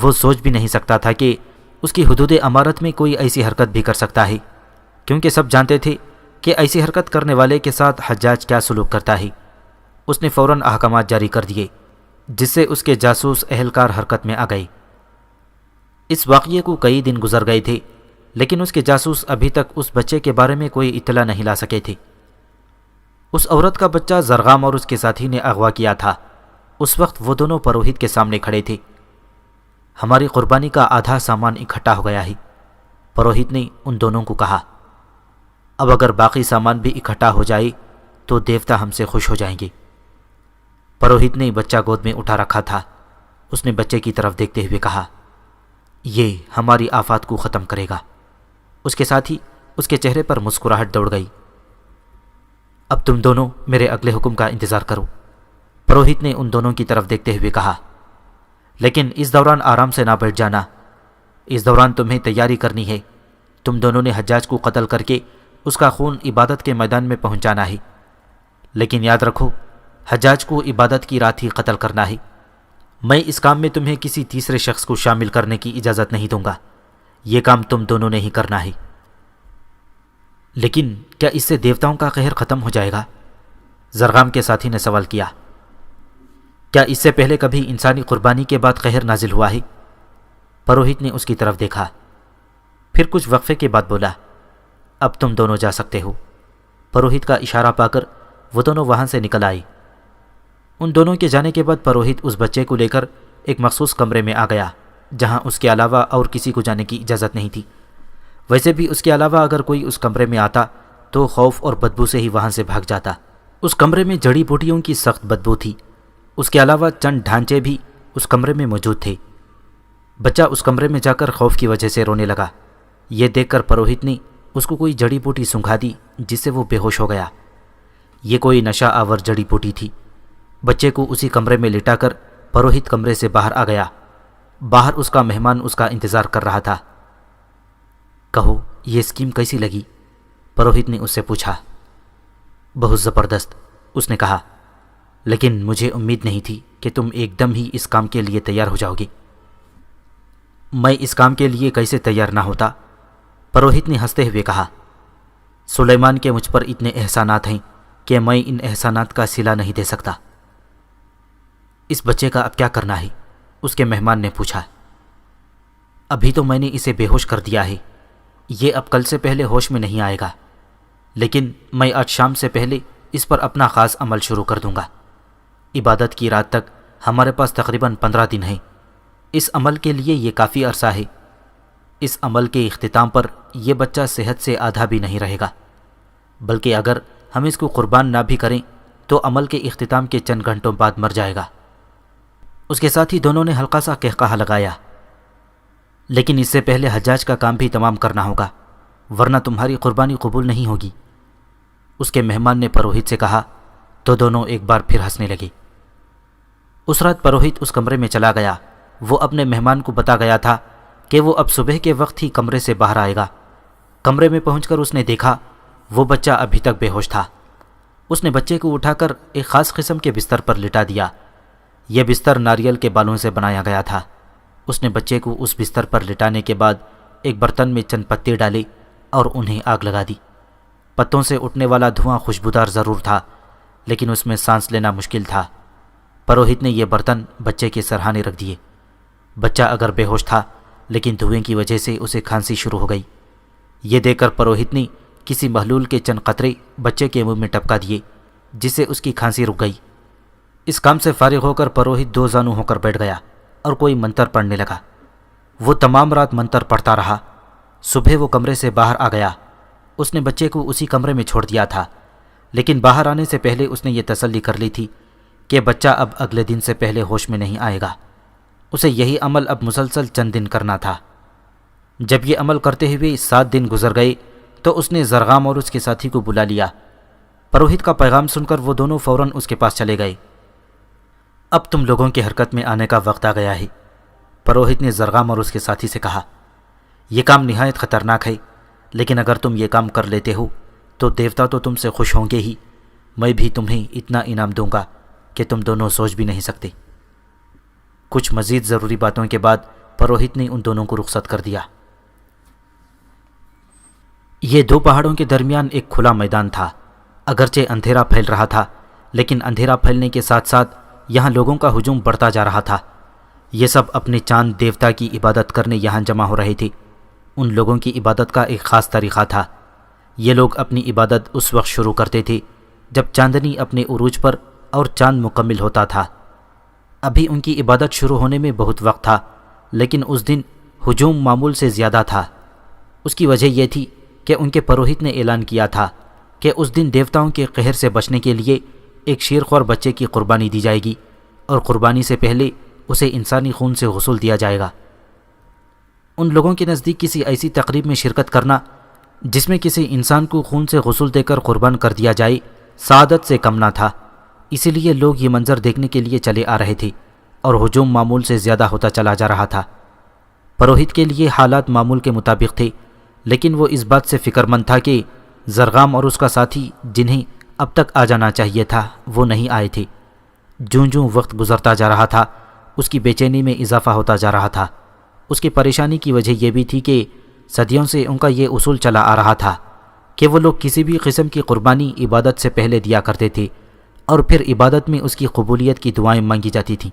وہ سوچ بھی نہیں سکتا تھا کہ اس کی حدود امارت میں کوئی ایسی حرکت بھی کر سکتا ہے، کیونکہ سب جانتے تھے کہ ایسی حرکت کرنے والے کے ساتھ حجاج کیا سلوک کرتا ہے۔ اس نے فوراً احکامات جاری کر دیے، جس سے اس کے جاسوس اہلکار حرکت میں آ گئے۔ اس واقعے کو کئی دن گزر گئے تھے، لیکن اس کے جاسوس ابھی تک اس بچے کے بارے میں کوئی اطلاع نہیں لا سکے تھے۔ اس عورت کا بچہ زرغام اور اس کے ساتھی نے اغوا کیا تھا۔ اس وقت وہ دونوں پروہت کے سامنے کھڑے تھے۔ ہماری قربانی کا آدھا سامان اکٹھا ہو گیا ہے، پروہت نے ان دونوں کو کہا۔ اب اگر باقی سامان بھی اکٹھا ہو جائے تو دیوتا ہم سے خوش ہو جائیں گے۔ پروہت نے بچہ گود میں اٹھا رکھا تھا۔ اس نے بچے کی طرف دیکھتے ہوئے کہا، یہ ہماری آفات کو ختم کرے گا۔ اس کے ساتھ ہی اس کے چہرے پر مسکراہٹ دوڑ گئی۔ اب تم دونوں میرے اگلے حکم کا انتظار کرو، پروہت نے ان دونوں کی طرف دیکھتے ہوئے کہا، لیکن اس دوران آرام سے نہ بیٹھ جانا۔ اس دوران تمہیں تیاری کرنی ہے۔ تم دونوں نے حجاج کو قتل کر کے اس کا خون عبادت کے میدان میں پہنچانا ہے، لیکن یاد رکھو حجاج کو عبادت کی رات ہی قتل کرنا ہے۔ میں اس کام میں تمہیں کسی تیسرے شخص کو شامل کرنے کی اجازت نہیں دوں گا۔ یہ کام تم دونوں نے ہی کرنا ہے۔ لیکن کیا اس سے دیوتاؤں کا قہر ختم ہو جائے گا؟ زرغام کے ساتھی نے سوال کیا۔ کیا اس سے پہلے کبھی انسانی قربانی کے بعد قہر نازل ہوا ہے؟ پروہت نے اس کی طرف دیکھا، پھر کچھ وقفے کے بعد بولا، اب تم دونوں جا سکتے ہو۔ پروہت کا اشارہ پا کر وہ دونوں وہاں سے نکل آئے۔ ان دونوں کے جانے کے بعد پروہت اس بچے کو لے کر ایک مخصوص کمرے میں آ گیا، جہاں اس کے علاوہ اور کسی کو جانے کی اجازت نہیں تھی۔ ویسے بھی اس کے علاوہ اگر کوئی اس کمرے میں آتا تو خوف اور بدبو سے ہی وہاں سے بھاگ جاتا۔ اس کمرے میں جڑی بوٹیوں کی سخت بدبو تھی۔ اس کے علاوہ چند ڈھانچے بھی اس کمرے میں موجود تھے۔ بچہ اس کمرے میں جا کر خوف کی وجہ سے رونے لگا۔ یہ دیکھ کر پروہت نے اس کو کوئی جڑی بوٹی سنگھا دی، جس سے وہ بے ہوش ہو گیا۔ یہ کوئی نشہ آور جڑی بوٹی تھی۔ بچے کو اسی کمرے میں لٹا کر پروہت کمرے سے باہر آ گیا۔ باہر اس کا مہمان اس کا انتظار کر رہا تھا۔ کہو یہ اسکیم کیسی لگی؟ پروہت نے اس سے پوچھا۔ بہت زبردست، اس نے کہا، لیکن مجھے امید نہیں تھی کہ تم ایک دم ہی اس کام کے لیے تیار ہو جاؤ گے۔ میں اس کام کے لیے کیسے تیار نہ ہوتا؟ پروہت نے ہنستے ہوئے کہا، سلیمان کے مجھ پر اتنے احسانات ہیں کہ میں ان احسانات کا صلہ نہیں دے سکتا۔ اس بچے کا اب کیا کرنا ہے؟ اس کے مہمان نے پوچھا۔ ابھی تو میں نے اسے بے ہوش کر دیا ہے، یہ اب کل سے پہلے ہوش میں نہیں آئے گا، لیکن میں آج شام سے پہلے اس پر اپنا خاص عمل شروع کر دوں گا۔ عبادت کی رات تک ہمارے پاس تقریباً 15 دن ہیں۔ اس عمل کے لیے یہ کافی عرصہ ہے۔ اس عمل کے اختتام پر یہ بچہ صحت سے آدھا بھی نہیں رہے گا، بلکہ اگر ہم اس کو قربان نہ بھی کریں تو عمل کے اختتام کے چند گھنٹوں بعد مر جائے گا۔ اس کے ساتھ ہی دونوں نے ہلکا سا قہقہہ لگایا۔ لیکن اس سے پہلے حجاج کا کام بھی تمام کرنا ہوگا، ورنہ تمہاری قربانی قبول نہیں ہوگی، اس کے مہمان نے پروہت سے کہا، تو دونوں ایک بار پھر ہنسنے لگے۔ اس رات پروہت اس کمرے میں چلا گیا۔ وہ اپنے مہمان کو بتا گیا تھا کہ وہ اب صبح کے وقت ہی کمرے سے باہر آئے گا۔ کمرے میں پہنچ کر اس نے دیکھا وہ بچہ ابھی تک بے ہوش تھا۔ اس نے بچے کو اٹھا کر ایک خاص قسم کے بستر پر لٹا دیا۔ یہ بستر ناریل کے بالوں سے بنایا گیا تھا۔ اس نے بچے کو اس بستر پر لٹانے کے بعد ایک برتن میں چند پتے ڈالے اور انہیں آگ لگا دی۔ پتوں سے اٹھنے والا دھواں خوشبودار ضرور تھا، لیکن اس میں سانس لینا مشکل تھا۔ پروہت نے یہ برتن بچے کے سرہانے رکھ دیے۔ بچہ اگر بے ہوش تھا، لیکن دھوئیں کی وجہ سے اسے کھانسی شروع ہو گئی۔ یہ دیکھ کر پروہت نے کسی محلول کے چند قطرے بچے کے منہ میں ٹپکا دیے، جس سے اس کی کھانسی رک گئی۔ اس کام سے فارغ ہو کر پروہت دو زانو ہو کر بیٹھ گیا اور کوئی منتر پڑھنے لگا۔ وہ تمام رات منتر پڑھتا رہا۔ صبح وہ کمرے سے باہر آ گیا۔ اس نے بچے کو اسی کمرے میں چھوڑ دیا تھا، لیکن باہر آنے سے پہلے اس نے یہ تسلی کر لی تھی کہ بچہ اب اگلے دن سے پہلے ہوش میں نہیں آئے گا۔ اسے یہی عمل اب مسلسل چند دن کرنا تھا۔ جب یہ عمل کرتے ہوئے 7 دن گزر گئے تو اس نے زرغام اور اس کے ساتھی کو بلا لیا۔ پروہت کا پیغام سن کر وہ دونوں فوراً اس کے پاس چلے گئے۔ اب تم لوگوں کی حرکت میں آنے کا وقت آ گیا ہے، پروہت نے زرغام اور اس کے ساتھی سے کہا۔ یہ کام نہایت خطرناک ہے، لیکن اگر تم یہ کام کر لیتے ہو تو دیوتا تو تم سے خوش ہوں گے ہی، میں بھی تمہیں اتنا انعام دوں گا کہ تم دونوں سوچ بھی نہیں سکتے۔ کچھ مزید ضروری باتوں کے بعد پروہت نے ان دونوں کو رخصت کر دیا۔ یہ دو پہاڑوں کے درمیان ایک کھلا میدان تھا۔ اگرچہ اندھیرا پھیل رہا تھا، لیکن اندھیرا پھیلنے کے ساتھ ساتھ یہاں لوگوں کا ہجوم بڑھتا جا رہا تھا۔ یہ سب اپنے چاند دیوتا کی عبادت کرنے یہاں جمع ہو رہے تھے۔ ان لوگوں کی عبادت کا ایک خاص طریقہ تھا۔ یہ لوگ اپنی عبادت اس وقت شروع کرتے تھے جب چاندنی اپنے عروج پر اور چاند مکمل ہوتا تھا۔ ابھی ان کی عبادت شروع ہونے میں بہت وقت تھا، لیکن اس دن ہجوم معمول سے زیادہ تھا۔ اس کی وجہ یہ تھی کہ ان کے پروہت نے اعلان کیا تھا کہ اس دن دیوتاؤں کے قہر سے بچنے کے لیے ایک شیرخوار بچے کی قربانی دی جائے گی، اور قربانی سے پہلے اسے انسانی خون سے غسل دیا جائے گا۔ ان لوگوں کے نزدیک کسی ایسی تقریب میں شرکت کرنا جس میں کسی انسان کو خون سے غسل دے کر قربان کر دیا جائے سعادت سے کم نہ تھا، اسی لیے لوگ یہ منظر دیکھنے کے لیے چلے آ رہے تھے اور ہجوم معمول سے زیادہ ہوتا چلا جا رہا تھا۔ پروہت کے لیے حالات معمول کے مطابق تھے، لیکن وہ اس بات سے فکر مند تھا کہ زرغام اور اس کا ساتھی جنہیں اب تک آ جانا چاہیے تھا وہ نہیں آئے تھے۔ جوں جوں وقت گزرتا جا رہا تھا اس کی بے چینی میں اضافہ ہوتا جا رہا تھا۔ اس کی پریشانی کی وجہ یہ بھی تھی کہ صدیوں سے ان کا یہ اصول چلا آ رہا تھا کہ وہ لوگ کسی بھی قسم کی قربانی عبادت سے پہلے دیا کرتے تھے اور پھر عبادت میں اس کی قبولیت کی دعائیں مانگی جاتی تھیں،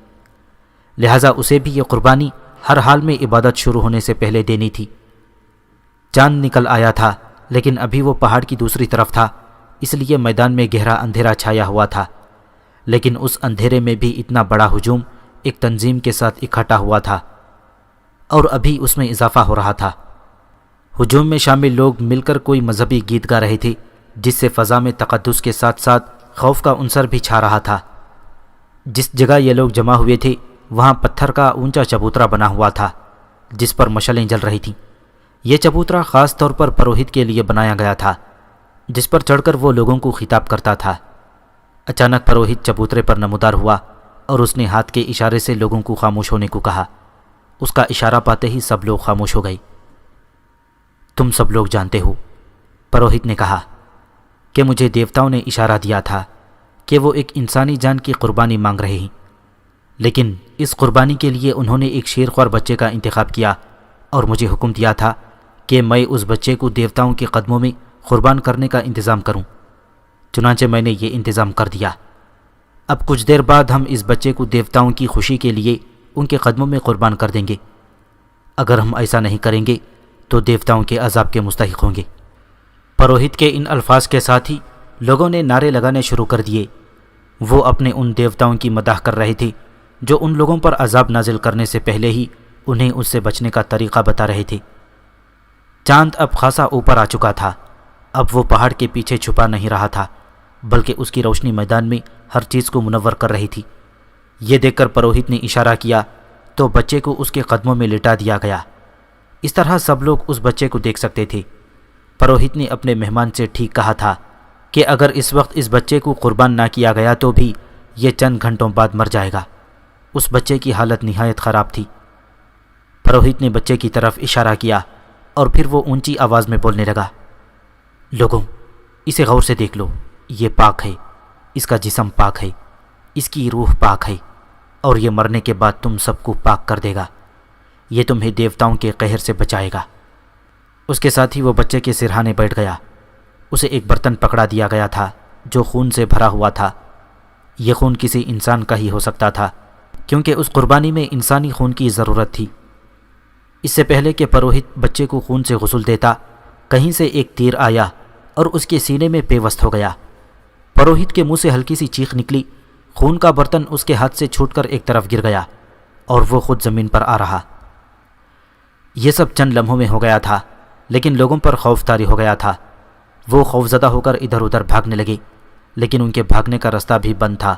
لہٰذا اسے بھی یہ قربانی ہر حال میں عبادت شروع ہونے سے پہلے دینی تھی۔ چاند نکل آیا تھا، لیکن ابھی وہ پہاڑ کی دوسری طرف تھا، اس لیے میدان میں گہرا اندھیرا چھایا ہوا تھا، لیکن اس اندھیرے میں بھی اتنا بڑا ہجوم ایک تنظیم کے ساتھ اکٹھا ہوا تھا اور ابھی اس میں اضافہ ہو رہا تھا۔ ہجوم میں شامل لوگ مل کر کوئی مذہبی گیت گا رہے تھے، جس سے فضا میں تقدس کے ساتھ ساتھ خوف کا عنصر بھی چھا رہا تھا۔ جس جگہ یہ لوگ جمع ہوئے تھے وہاں پتھر کا اونچا چبوترا بنا ہوا تھا جس پر مشعلیں جل رہی تھیں۔ یہ چبوترا خاص طور پر پروہت کے لیے بنایا گیا تھا، جس پر چڑھ کر وہ لوگوں کو خطاب کرتا تھا۔ اچانک پروہت چبوترے پر نمودار ہوا اور اس نے ہاتھ کے اشارے سے لوگوں کو خاموش ہونے کو کہا۔ اس کا اشارہ پاتے ہی سب لوگ خاموش ہو گئے۔ تم سب لوگ جانتے ہو، پروہت نے کہا، کہ مجھے دیوتاؤں نے اشارہ دیا تھا کہ وہ ایک انسانی جان کی قربانی مانگ رہے ہیں، لیکن اس قربانی کے لیے انہوں نے ایک شیرخوار بچے کا انتخاب کیا اور مجھے حکم دیا تھا کہ میں اس بچے کو دیوتاؤں کے قدموں میں قربان کرنے کا انتظام کروں۔ چنانچہ میں نے یہ انتظام کر دیا۔ اب کچھ دیر بعد ہم اس بچے کو دیوتاؤں کی خوشی کے لیے ان کے قدموں میں قربان کر دیں گے۔ اگر ہم ایسا نہیں کریں گے تو دیوتاؤں کے عذاب کے مستحق ہوں گے۔ پروہت کے ان الفاظ کے ساتھ ہی لوگوں نے نعرے لگانے شروع کر دیے۔ وہ اپنے ان دیوتاؤں کی مداح کر رہے تھے جو ان لوگوں پر عذاب نازل کرنے سے پہلے ہی انہیں اس سے بچنے کا طریقہ بتا رہے تھے۔ چاند اب خاصا اوپر آ چکا تھا۔ اب وہ پہاڑ کے پیچھے چھپا نہیں رہا تھا، بلکہ اس کی روشنی میدان میں ہر چیز کو منور کر رہی تھی۔ یہ دیکھ کر پروہت نے اشارہ کیا تو بچے کو اس کے قدموں میں لٹا دیا گیا۔ اس طرح سب لوگ اس بچے کو دیکھ سکتے تھے۔ پروہت نے اپنے مہمان سے ٹھیک کہا تھا کہ اگر اس وقت اس بچے کو قربان نہ کیا گیا تو بھی یہ چند گھنٹوں بعد مر جائے گا۔ اس بچے کی حالت نہایت خراب تھی۔ پروہت نے بچے کی طرف اشارہ کیا اور پھر وہ اونچی آواز میں بولنے لگا، لوگوں اسے غور سے دیکھ لو، یہ پاک ہے، اس کا جسم پاک ہے، اس کی روح پاک ہے، اور یہ مرنے کے بعد تم سب کو پاک کر دے گا۔ یہ تمہیں دیوتاؤں کے قہر سے بچائے گا۔ اس کے ساتھ ہی وہ بچے کے سرہانے بیٹھ گیا۔ اسے ایک برتن پکڑا دیا گیا تھا جو خون سے بھرا ہوا تھا۔ یہ خون کسی انسان کا ہی ہو سکتا تھا، کیونکہ اس قربانی میں انسانی خون کی ضرورت تھی۔ اس سے پہلے کہ پروہت بچے کو خون سے غسل دیتا، کہیں سے ایک تیر آیا اور اس کے سینے میں پیوست ہو گیا۔ پروہت کے منہ سے ہلکی سی چیخ نکلی، خون کا برتن اس کے ہاتھ سے چھوٹ کر ایک طرف گر گیا اور وہ خود زمین پر آ رہا۔ یہ سب چند لمحوں میں ہو گیا تھا، لیکن لوگوں پر خوف طاری ہو گیا تھا۔ وہ خوفزدہ ہو کر ادھر ادھر بھاگنے لگے، لیکن ان کے بھاگنے کا رستہ بھی بند تھا،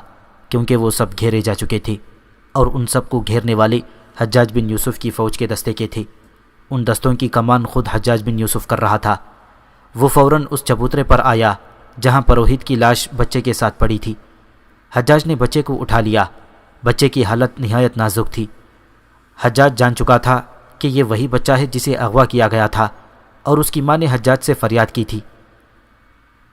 کیونکہ وہ سب گھیرے جا چکے تھے، اور ان سب کو گھیرنے والے حجاج بن یوسف کی فوج کے دستے کے تھے۔ ان دستوں کی کمان خود حجاج بن یوسف کر رہا تھا۔ وہ فوراً اس چبوترے پر آیا جہاں پروہت کی لاش بچے کے ساتھ پڑی تھی۔ حجاج نے بچے کو اٹھا لیا۔ بچے کی حالت نہایت نازک تھی۔ حجاج جان چکا تھا کہ یہ وہی بچہ ہے جسے اغوا کیا گیا تھا، اور اس کی ماں نے حجاج سے فریاد کی تھی۔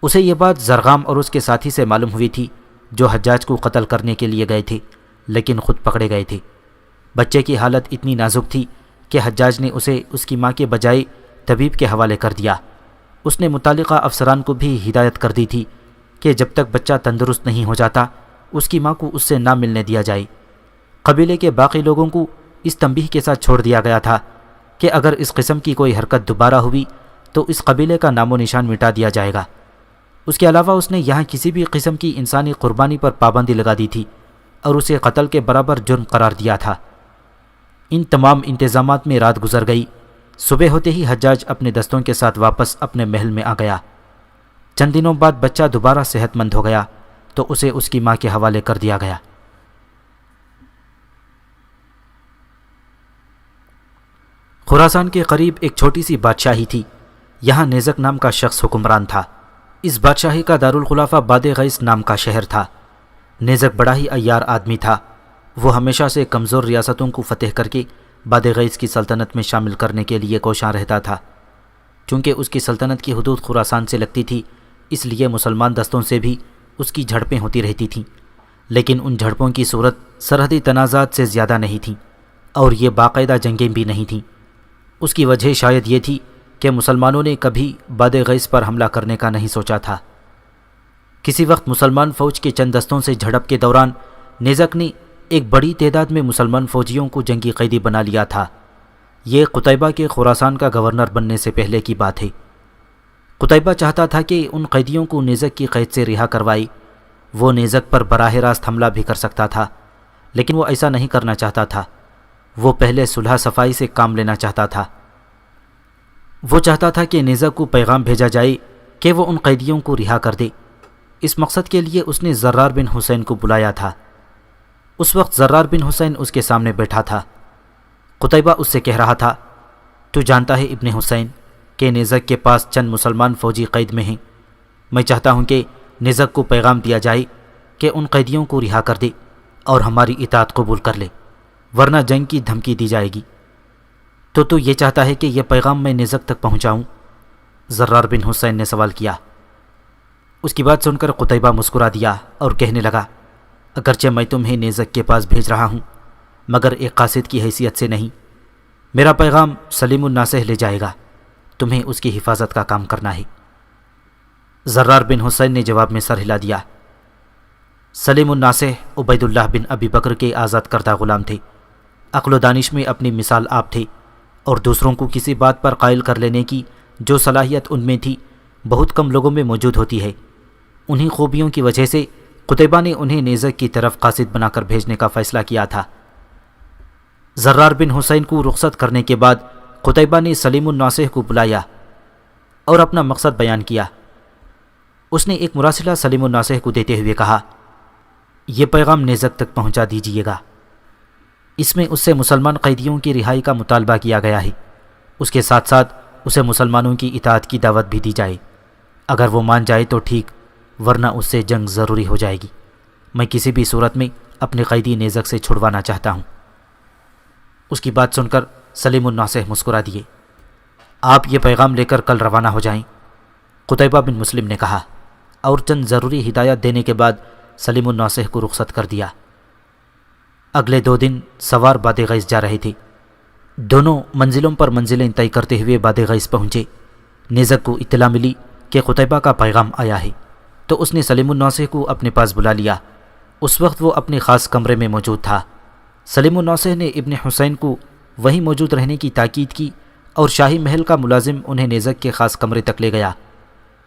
اسے یہ بات زرغام اور اس کے ساتھی سے معلوم ہوئی تھی جو حجاج کو قتل کرنے کے لیے گئے تھے، لیکن خود پکڑے گئے تھے۔ بچے کی حالت اتنی نازک تھی کہ حجاج نے اسے اس کی ماں کے بجائے طبیب کے حوالے کر دیا۔ اس نے متعلقہ افسران کو بھی ہدایت کر دی تھی کہ جب تک بچہ تندرست نہیں ہو جاتا اس کی ماں کو اس سے نہ ملنے دیا جائے۔ قبیلے کے باقی لوگوں کو اس تنبیہ کے ساتھ چھوڑ دیا گیا تھا کہ اگر اس قسم کی کوئی حرکت دوبارہ ہوئی تو اس قبیلے کا نام و نشان مٹا دیا جائے گا۔ اس کے علاوہ اس نے یہاں کسی بھی قسم کی انسانی قربانی پر پابندی لگا دی تھی اور اسے قتل کے برابر جرم قرار دیا تھا۔ ان تمام انتظامات میں رات گزر گئی۔ صبح ہوتے ہی حجاج اپنے دستوں کے ساتھ واپس اپنے محل میں آ گیا۔ چند دنوں بعد بچہ دوبارہ صحت مند ہو گیا تو اسے اس کی ماں کے حوالے کر دیا گیا۔ خراسان کے قریب ایک چھوٹی سی بادشاہی تھی۔ یہاں نیزک نام کا شخص حکمران تھا۔ اس بادشاہی کا دارالخلافہ باد غیث نام کا شہر تھا۔ نیزک بڑا ہی عیار آدمی تھا۔ وہ ہمیشہ سے کمزور ریاستوں کو فتح کر کے باد غیث کی سلطنت میں شامل کرنے کے لیے کوشاں رہتا تھا۔ چونکہ اس کی سلطنت کی حدود خراسان سے لگتی تھی، اس لیے مسلمان دستوں سے بھی اس کی جھڑپیں ہوتی رہتی تھیں، لیکن ان جھڑپوں کی صورت سرحدی تنازعات سے زیادہ نہیں تھیں، اور یہ باقاعدہ جنگیں بھی نہیں تھیں۔ اس کی وجہ شاید یہ تھی کہ مسلمانوں نے کبھی باد غیث پر حملہ کرنے کا نہیں سوچا تھا۔ کسی وقت مسلمان فوج کے چند دستوں سے جھڑپ کے دوران نیزک نے ایک بڑی تعداد میں مسلمان فوجیوں کو جنگی قیدی بنا لیا تھا۔ یہ قتیبہ کے خراسان کا گورنر بننے سے پہلے کی بات ہے۔ قتیبہ چاہتا تھا کہ ان قیدیوں کو نیزک کی قید سے رہا کروائے۔ وہ نیزک پر براہ راست حملہ بھی کر سکتا تھا، لیکن وہ ایسا نہیں کرنا چاہتا تھا۔ وہ پہلے صلح صفائی سے کام لینا چاہتا تھا۔ وہ چاہتا تھا کہ نیزک کو پیغام بھیجا جائے کہ وہ ان قیدیوں کو رہا کر دے۔ اس مقصد کے لیے اس نے زرار بن حسین کو بلایا تھا۔ اس وقت زرار بن حسین اس کے سامنے بیٹھا تھا۔ قتیبہ اس سے کہہ رہا تھا، تو جانتا ہے ابن حسین کہ نیزک کے پاس چند مسلمان فوجی قید میں ہیں۔ میں چاہتا ہوں کہ نیزک کو پیغام دیا جائے کہ ان قیدیوں کو رہا کر دے اور ہماری اطاعت قبول کر لے، ورنہ جنگ کی دھمکی دی جائے گی۔ تو یہ چاہتا ہے کہ یہ پیغام میں نیزک تک پہنچاؤں؟ زرار بن حسین نے سوال کیا۔ اس کی بات سن کر قتیبہ مسکرا دیا اور کہنے لگا، اگرچہ میں تمہیں نیزک کے پاس بھیج رہا ہوں، مگر ایک قاصد کی حیثیت سے نہیں۔ میرا پیغام سلیم الناسح لے جائے گا، تمہیں اس کی حفاظت کا کام کرنا ہے۔ زرار بن حسین نے جواب میں سر ہلا دیا۔ سلیم الناسح عبید اللہ بن ابی بکر کے آزاد کردہ غلام تھے۔ عقل و دانش میں اپنی مثال آپ تھے، اور دوسروں کو کسی بات پر قائل کر لینے کی جو صلاحیت ان میں تھی بہت کم لوگوں میں موجود ہوتی ہے۔ انہی خوبیوں کی وجہ سے قتیبہ نے انہیں نیزک کی طرف قاصد بنا کر بھیجنے کا فیصلہ کیا تھا۔ زرار بن حسین کو رخصت کرنے کے بعد قتیبہ نے سلیم الناصح کو بلایا اور اپنا مقصد بیان کیا۔ اس نے ایک مراسلہ سلیم الناصح کو دیتے ہوئے کہا، یہ پیغام نیزک تک پہنچا دیجیے گا۔ اس میں اس سے مسلمان قیدیوں کی رہائی کا مطالبہ کیا گیا ہے۔ اس کے ساتھ ساتھ اسے مسلمانوں کی اطاعت کی دعوت بھی دی جائے۔ اگر وہ مان جائے تو ٹھیک، ورنہ اس سے جنگ ضروری ہو جائے گی۔ میں کسی بھی صورت میں اپنے قیدی نیزک سے چھڑوانا چاہتا ہوں۔ اس کی بات سن کر سلیم الناصح مسکرا دیے۔ آپ یہ پیغام لے کر کل روانہ ہو جائیں، قتیبہ بن مسلم نے کہا، اور چند ضروری ہدایات دینے کے بعد سلیم الناصح کو رخصت کر دیا۔ اگلے 2 دن سوار باد غیث جا رہے تھے۔ دونوں منزلوں پر منزلیں طے کرتے ہوئے باد غیث پہنچے۔ نیزک کو اطلاع ملی کہ قتیبہ کا پیغام آیا ہے، تو اس نے سلیم الناصح کو اپنے پاس بلا لیا۔ اس وقت وہ اپنے خاص کمرے میں موجود تھا۔ سلیم الناصح نے ابن حسین کو وہیں موجود رہنے کی تاکید کی اور شاہی محل کا ملازم انہیں نیزک کے خاص کمرے تک لے گیا۔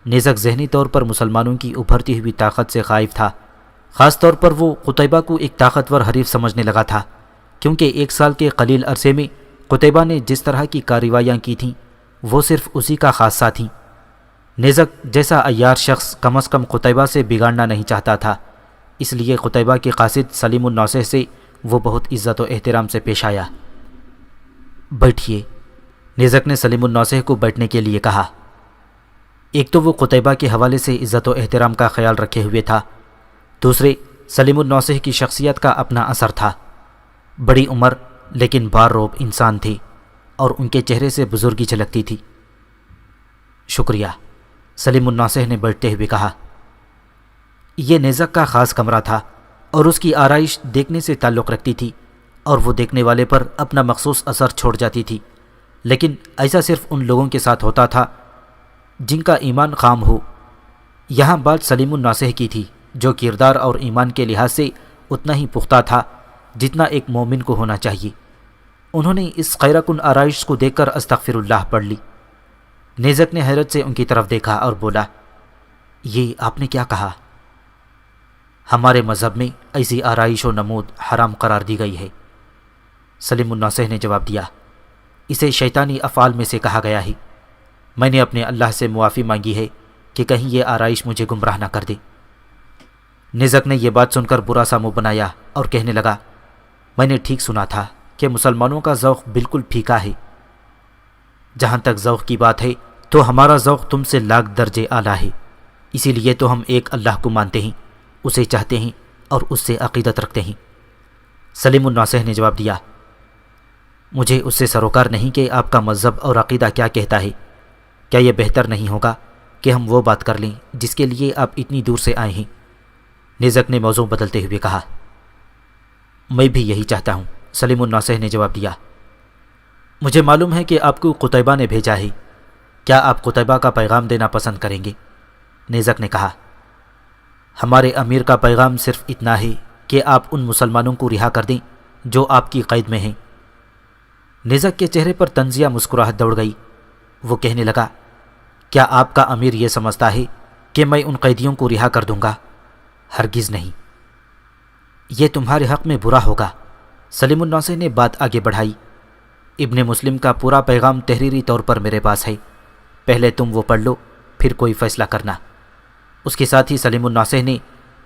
نیزک ذہنی طور پر مسلمانوں کی ابھرتی ہوئی طاقت سے خائف تھا۔ خاص طور پر وہ قتیبہ کو ایک طاقتور حریف سمجھنے لگا تھا، کیونکہ 1 سال کے قلیل عرصے میں قتیبہ نے جس طرح کی کارروائیاں کی تھیں وہ صرف اسی کا خاصہ تھیں۔ نیزک جیسا عیار شخص کم از کم قتیبہ سے بگاڑنا نہیں چاہتا تھا، اس لیے قتیبہ کے قاصد سلیم الناصح سے وہ بہت عزت و احترام سے پیش آیا۔ بیٹھیے، نیزک نے سلیم الناصح کو بیٹھنے کے لیے کہا۔ ایک تو وہ قتیبہ کے حوالے سے عزت و احترام کا خیال رکھے ہوئے تھا، دوسرے سلیم الناصح کی شخصیت کا اپنا اثر تھا۔ بڑی عمر لیکن باروب انسان تھے اور ان کے چہرے سے بزرگی جھلکتی تھی۔ شکریہ، سلیم الناصح نے بیٹھتے ہوئے کہا۔ یہ نیزک کا خاص کمرہ تھا اور اس کی آرائش دیکھنے سے تعلق رکھتی تھی اور وہ دیکھنے والے پر اپنا مخصوص اثر چھوڑ جاتی تھی، لیکن ایسا صرف ان لوگوں کے ساتھ ہوتا تھا جن کا ایمان خام ہو۔ یہاں بات سلیم الناصح کی تھی، جو کردار اور ایمان کے لحاظ سے اتنا ہی پختہ تھا جتنا ایک مومن کو ہونا چاہیے۔ انہوں نے اس خیرہ کن آرائش کو دیکھ کر استغفر اللہ پڑھ لی۔ نیزک نے حیرت سے ان کی طرف دیکھا اور بولا، یہ آپ نے کیا کہا؟ ہمارے مذہب میں ایسی آرائش و نمود حرام قرار دی گئی ہے، سلیم الناصح نے جواب دیا۔ اسے شیطانی افعال میں سے کہا گیا ہے۔ میں نے اپنے اللہ سے معافی مانگی ہے کہ کہیں یہ آرائش مجھے گمراہ نہ کر دے۔ نیزک نے یہ بات سن کر برا سا منہ بنایا اور کہنے لگا، میں نے ٹھیک سنا تھا کہ مسلمانوں کا ذوق بالکل پھیکا ہے۔ جہاں تک ذوق کی بات ہے تو ہمارا ذوق تم سے لاکھ درجے اعلیٰ ہے، اسی لیے تو ہم ایک اللہ کو مانتے ہیں، اسے چاہتے ہیں اور اس سے عقیدت رکھتے ہیں۔ سلیم الناصح نے جواب دیا، مجھے اس سے سروکار نہیں کہ آپ کا مذہب اور عقیدہ کیا کہتا ہے۔ کیا یہ بہتر نہیں ہوگا کہ ہم وہ بات کر لیں جس کے لیے آپ اتنی دور سے آئے ہیں؟ نیزک نے موضوع بدلتے ہوئے کہا۔ میں بھی یہی چاہتا ہوں، سلیم الناصح نے جواب دیا۔ مجھے معلوم ہے کہ آپ کو قتیبہ نے بھیجا ہے، کیا آپ قتیبہ کا پیغام دینا پسند کریں گے؟ نیزک نے کہا۔ ہمارے امیر کا پیغام صرف اتنا ہے کہ آپ ان مسلمانوں کو رہا کر دیں جو آپ کی قید میں ہیں۔ نیزک کے چہرے پر طنزیہ مسکراہٹ دوڑ گئی۔ وہ کہنے لگا، کیا آپ کا امیر یہ سمجھتا ہے کہ میں ان قیدیوں کو رہا کر دوں گا؟ ہرگز نہیں، یہ تمہارے حق میں برا ہوگا۔ سلیم الناصح نے بات آگے بڑھائی۔ ابن مسلم کا پورا پیغام تحریری طور پر میرے پاس ہے، پہلے تم وہ پڑھ لو پھر کوئی فیصلہ کرنا۔ اس کے ساتھ ہی سلیم الناصح نے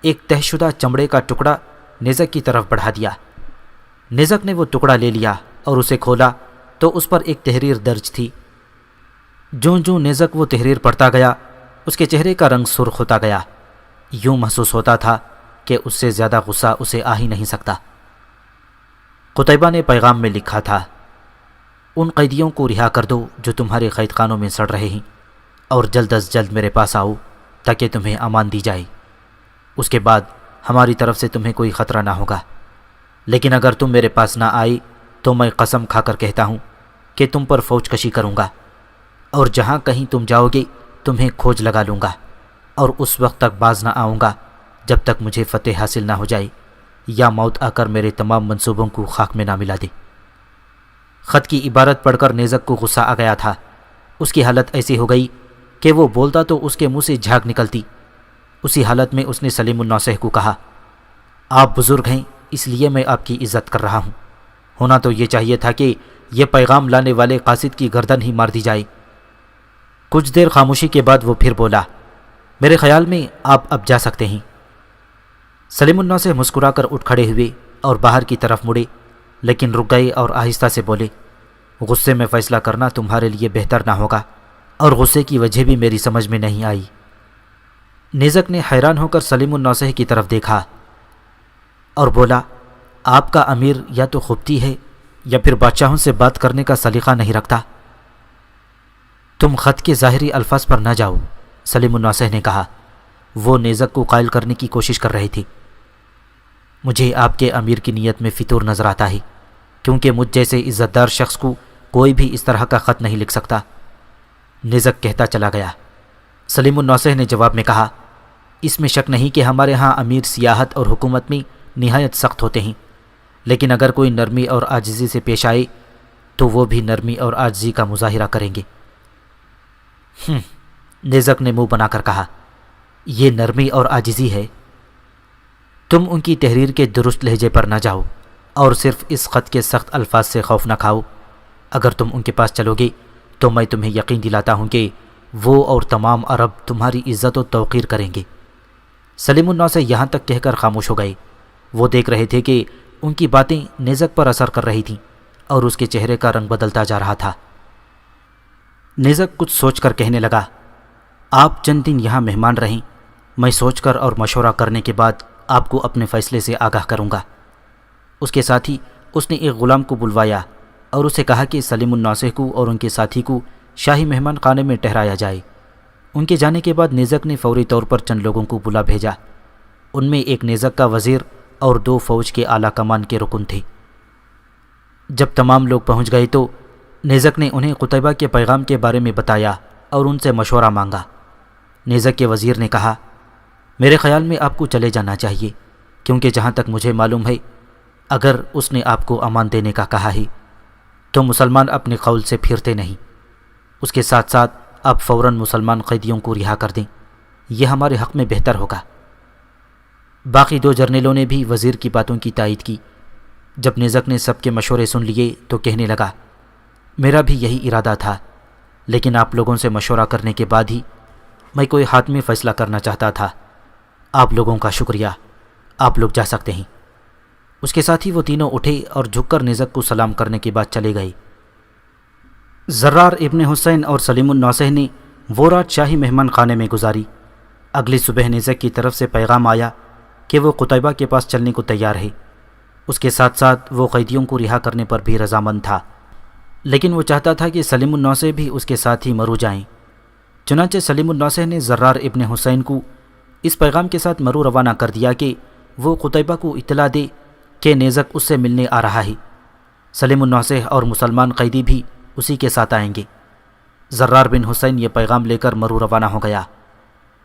ایک تہہ شدہ چمڑے کا ٹکڑا نیزک کی طرف بڑھا دیا۔ نیزک نے وہ ٹکڑا لے لیا اور اسے کھولا تو اس پر ایک تحریر درج تھی۔ جوں جوں نیزک وہ تحریر پڑھتا گیا، اس کے چہرے کا رنگ سرخ ہوتا گیا۔ یوں محسوس ہوتا تھا کہ اس سے زیادہ غصہ اسے آ ہی نہیں سکتا۔ قتیبہ نے پیغام میں لکھا تھا، ان قیدیوں کو رہا کر دو جو تمہارے قید خانوں میں سڑ رہے ہیں، اور جلد از جلد میرے پاس آؤ تاکہ تمہیں امان دی جائے۔ اس کے بعد ہماری طرف سے تمہیں کوئی خطرہ نہ ہوگا، لیکن اگر تم میرے پاس نہ آئے تو میں قسم کھا کر کہتا ہوں کہ تم پر فوج کشی کروں گا، اور جہاں کہیں تم جاؤ گے تمہیں کھوج لگا لوں گا، اور اس وقت تک باز نہ آؤں گا جب تک مجھے فتح حاصل نہ ہو جائے یا موت آ کر میرے تمام منصوبوں کو خاک میں نہ ملا دے۔ خط کی عبارت پڑھ کر نیزک کو غصہ آ گیا تھا۔ اس کی حالت ایسی ہو گئی کہ وہ بولتا تو اس کے منہ سے جھاگ نکلتی۔ اسی حالت میں اس نے سلیم النوسہ کو کہا، آپ بزرگ ہیں اس لیے میں آپ کی عزت کر رہا ہوں، ہونا تو یہ چاہیے تھا کہ یہ پیغام لانے والے قاصد کی گردن ہی مار دی جائے۔ کچھ دیر خاموشی کے بعد وہ پھر بولا، میرے خیال میں آپ اب جا سکتے ہیں۔ سلیم النوسہ مسکرا کر اٹھ کھڑے ہوئے اور باہر کی طرف مڑے، لیکن رک گئے اور آہستہ سے بولے، غصے میں فیصلہ کرنا تمہارے لیے بہتر نہ ہوگا، اور غصے کی وجہ بھی میری سمجھ میں نہیں آئی۔ نیزک نے حیران ہو کر سلیم النوسہ کی طرف دیکھا اور بولا، آپ کا امیر یا تو خبتی ہے یا پھر بادشاہوں سے بات کرنے کا سلیقہ نہیں رکھتا۔ تم خط کے ظاہری الفاظ پر نہ جاؤ، سلیم النوسہ نے کہا۔ وہ نیزک کو قائل کرنے کی کوشش کر رہی تھی۔ مجھے آپ کے امیر کی نیت میں فطور نظر آتا ہے، کیونکہ مجھ جیسے عزت دار شخص کو کوئی بھی اس طرح کا خط نہیں لکھ سکتا، نیزک کہتا چلا گیا۔ سلیم النوسہ نے جواب میں کہا، اس میں شک نہیں کہ ہمارے ہاں امیر سیاحت اور حکومت میں نہایت سخت ہوتے ہیں، لیکن اگر کوئی نرمی اور عاجزی سے پیش آئے تو وہ بھی نرمی اور عاجزی کا مظاہرہ کریں گے۔ نیزک نے منہ بنا کر کہا، یہ نرمی اور عاجزی ہے؟ تم ان کی تحریر کے درست لہجے پر نہ جاؤ اور صرف اس خط کے سخت الفاظ سے خوف نہ کھاؤ۔ اگر تم ان کے پاس چلو گے تو میں تمہیں یقین دلاتا ہوں کہ وہ اور تمام عرب تمہاری عزت و توقیر کریں گے۔ سلیم النوسہ یہاں تک کہہ کر خاموش ہو گئے۔ وہ دیکھ رہے تھے کہ ان کی باتیں نیزک پر اثر کر رہی تھیں اور اس کے چہرے کا رنگ بدلتا جا رہا تھا۔ نیزک کچھ سوچ کر کہنے لگا، آپ چند دن یہاں مہمان رہیں، میں سوچ کر اور مشورہ کرنے کے بعد آپ کو اپنے فیصلے سے آگاہ کروں گا۔ اس کے ساتھ ہی اس نے ایک غلام کو بلوایا اور اسے کہا کہ سلیم النوسہ کو اور ان کے ساتھی کو شاہی مہمان خانے میں ٹھہرایا جائے۔ ان کے جانے کے بعد نیزک نے فوری طور پر چند لوگوں کو بلا بھیجا۔ ان میں ایک نیزک کا وزیر اور 2 فوج کے اعلیٰ کمان کے رکن تھے۔ جب تمام لوگ پہنچ گئے تو نیزک نے انہیں قتیبہ کے پیغام کے بارے میں بتایا اور ان سے مشورہ مانگا۔ نیزک کے وزیر نے کہا، میرے خیال میں آپ کو چلے جانا چاہیے، کیونکہ جہاں تک مجھے معلوم ہے اگر اس نے آپ کو امان دینے کا کہا ہے تو مسلمان اپنے قول سے پھرتے نہیں۔ اس کے ساتھ ساتھ آپ فوراً مسلمان قیدیوں کو رہا کر دیں، یہ ہمارے حق میں بہتر ہوگا۔ باقی 2 جرنیلوں نے بھی وزیر کی باتوں کی تائید کی۔ جب نیزک نے سب کے مشورے سن لیے تو کہنے لگا، میرا بھی یہی ارادہ تھا، لیکن آپ لوگوں سے مشورہ کرنے کے بعد ہی میں کوئی حتمی فیصلہ کرنا چاہتا تھا۔ آپ لوگوں کا شکریہ، آپ لوگ جا سکتے ہیں۔ اس کے ساتھ ہی وہ تینوں اٹھے اور جھک کر نیزک کو سلام کرنے کے بعد چلے گئے۔ زرار ابن حسین اور سلیم النوسہ نے وہ رات شاہی مہمان خانے میں گزاری۔ اگلی صبح نیزک کی طرف سے پیغام آیا کہ وہ قتیبہ کے پاس چلنے کو تیار ہے۔ اس کے ساتھ ساتھ وہ قیدیوں کو رہا کرنے پر بھی رضامند تھا، لیکن وہ چاہتا تھا کہ سلیم النوسہ بھی اس کے ساتھ ہی مرو جائیں۔ چنانچہ سلیم النوسہ نے زرار ابن حسین کو اس پیغام کے ساتھ مرو روانہ کر دیا کہ وہ قتیبہ کو اطلاع دے کہ نیزک اس سے ملنے آ رہا ہے۔ سلیم النوسہ اور مسلمان قیدی بھی اسی کے ساتھ آئیں گے۔ زرار بن حسین یہ پیغام لے کر مرو روانہ ہو گیا۔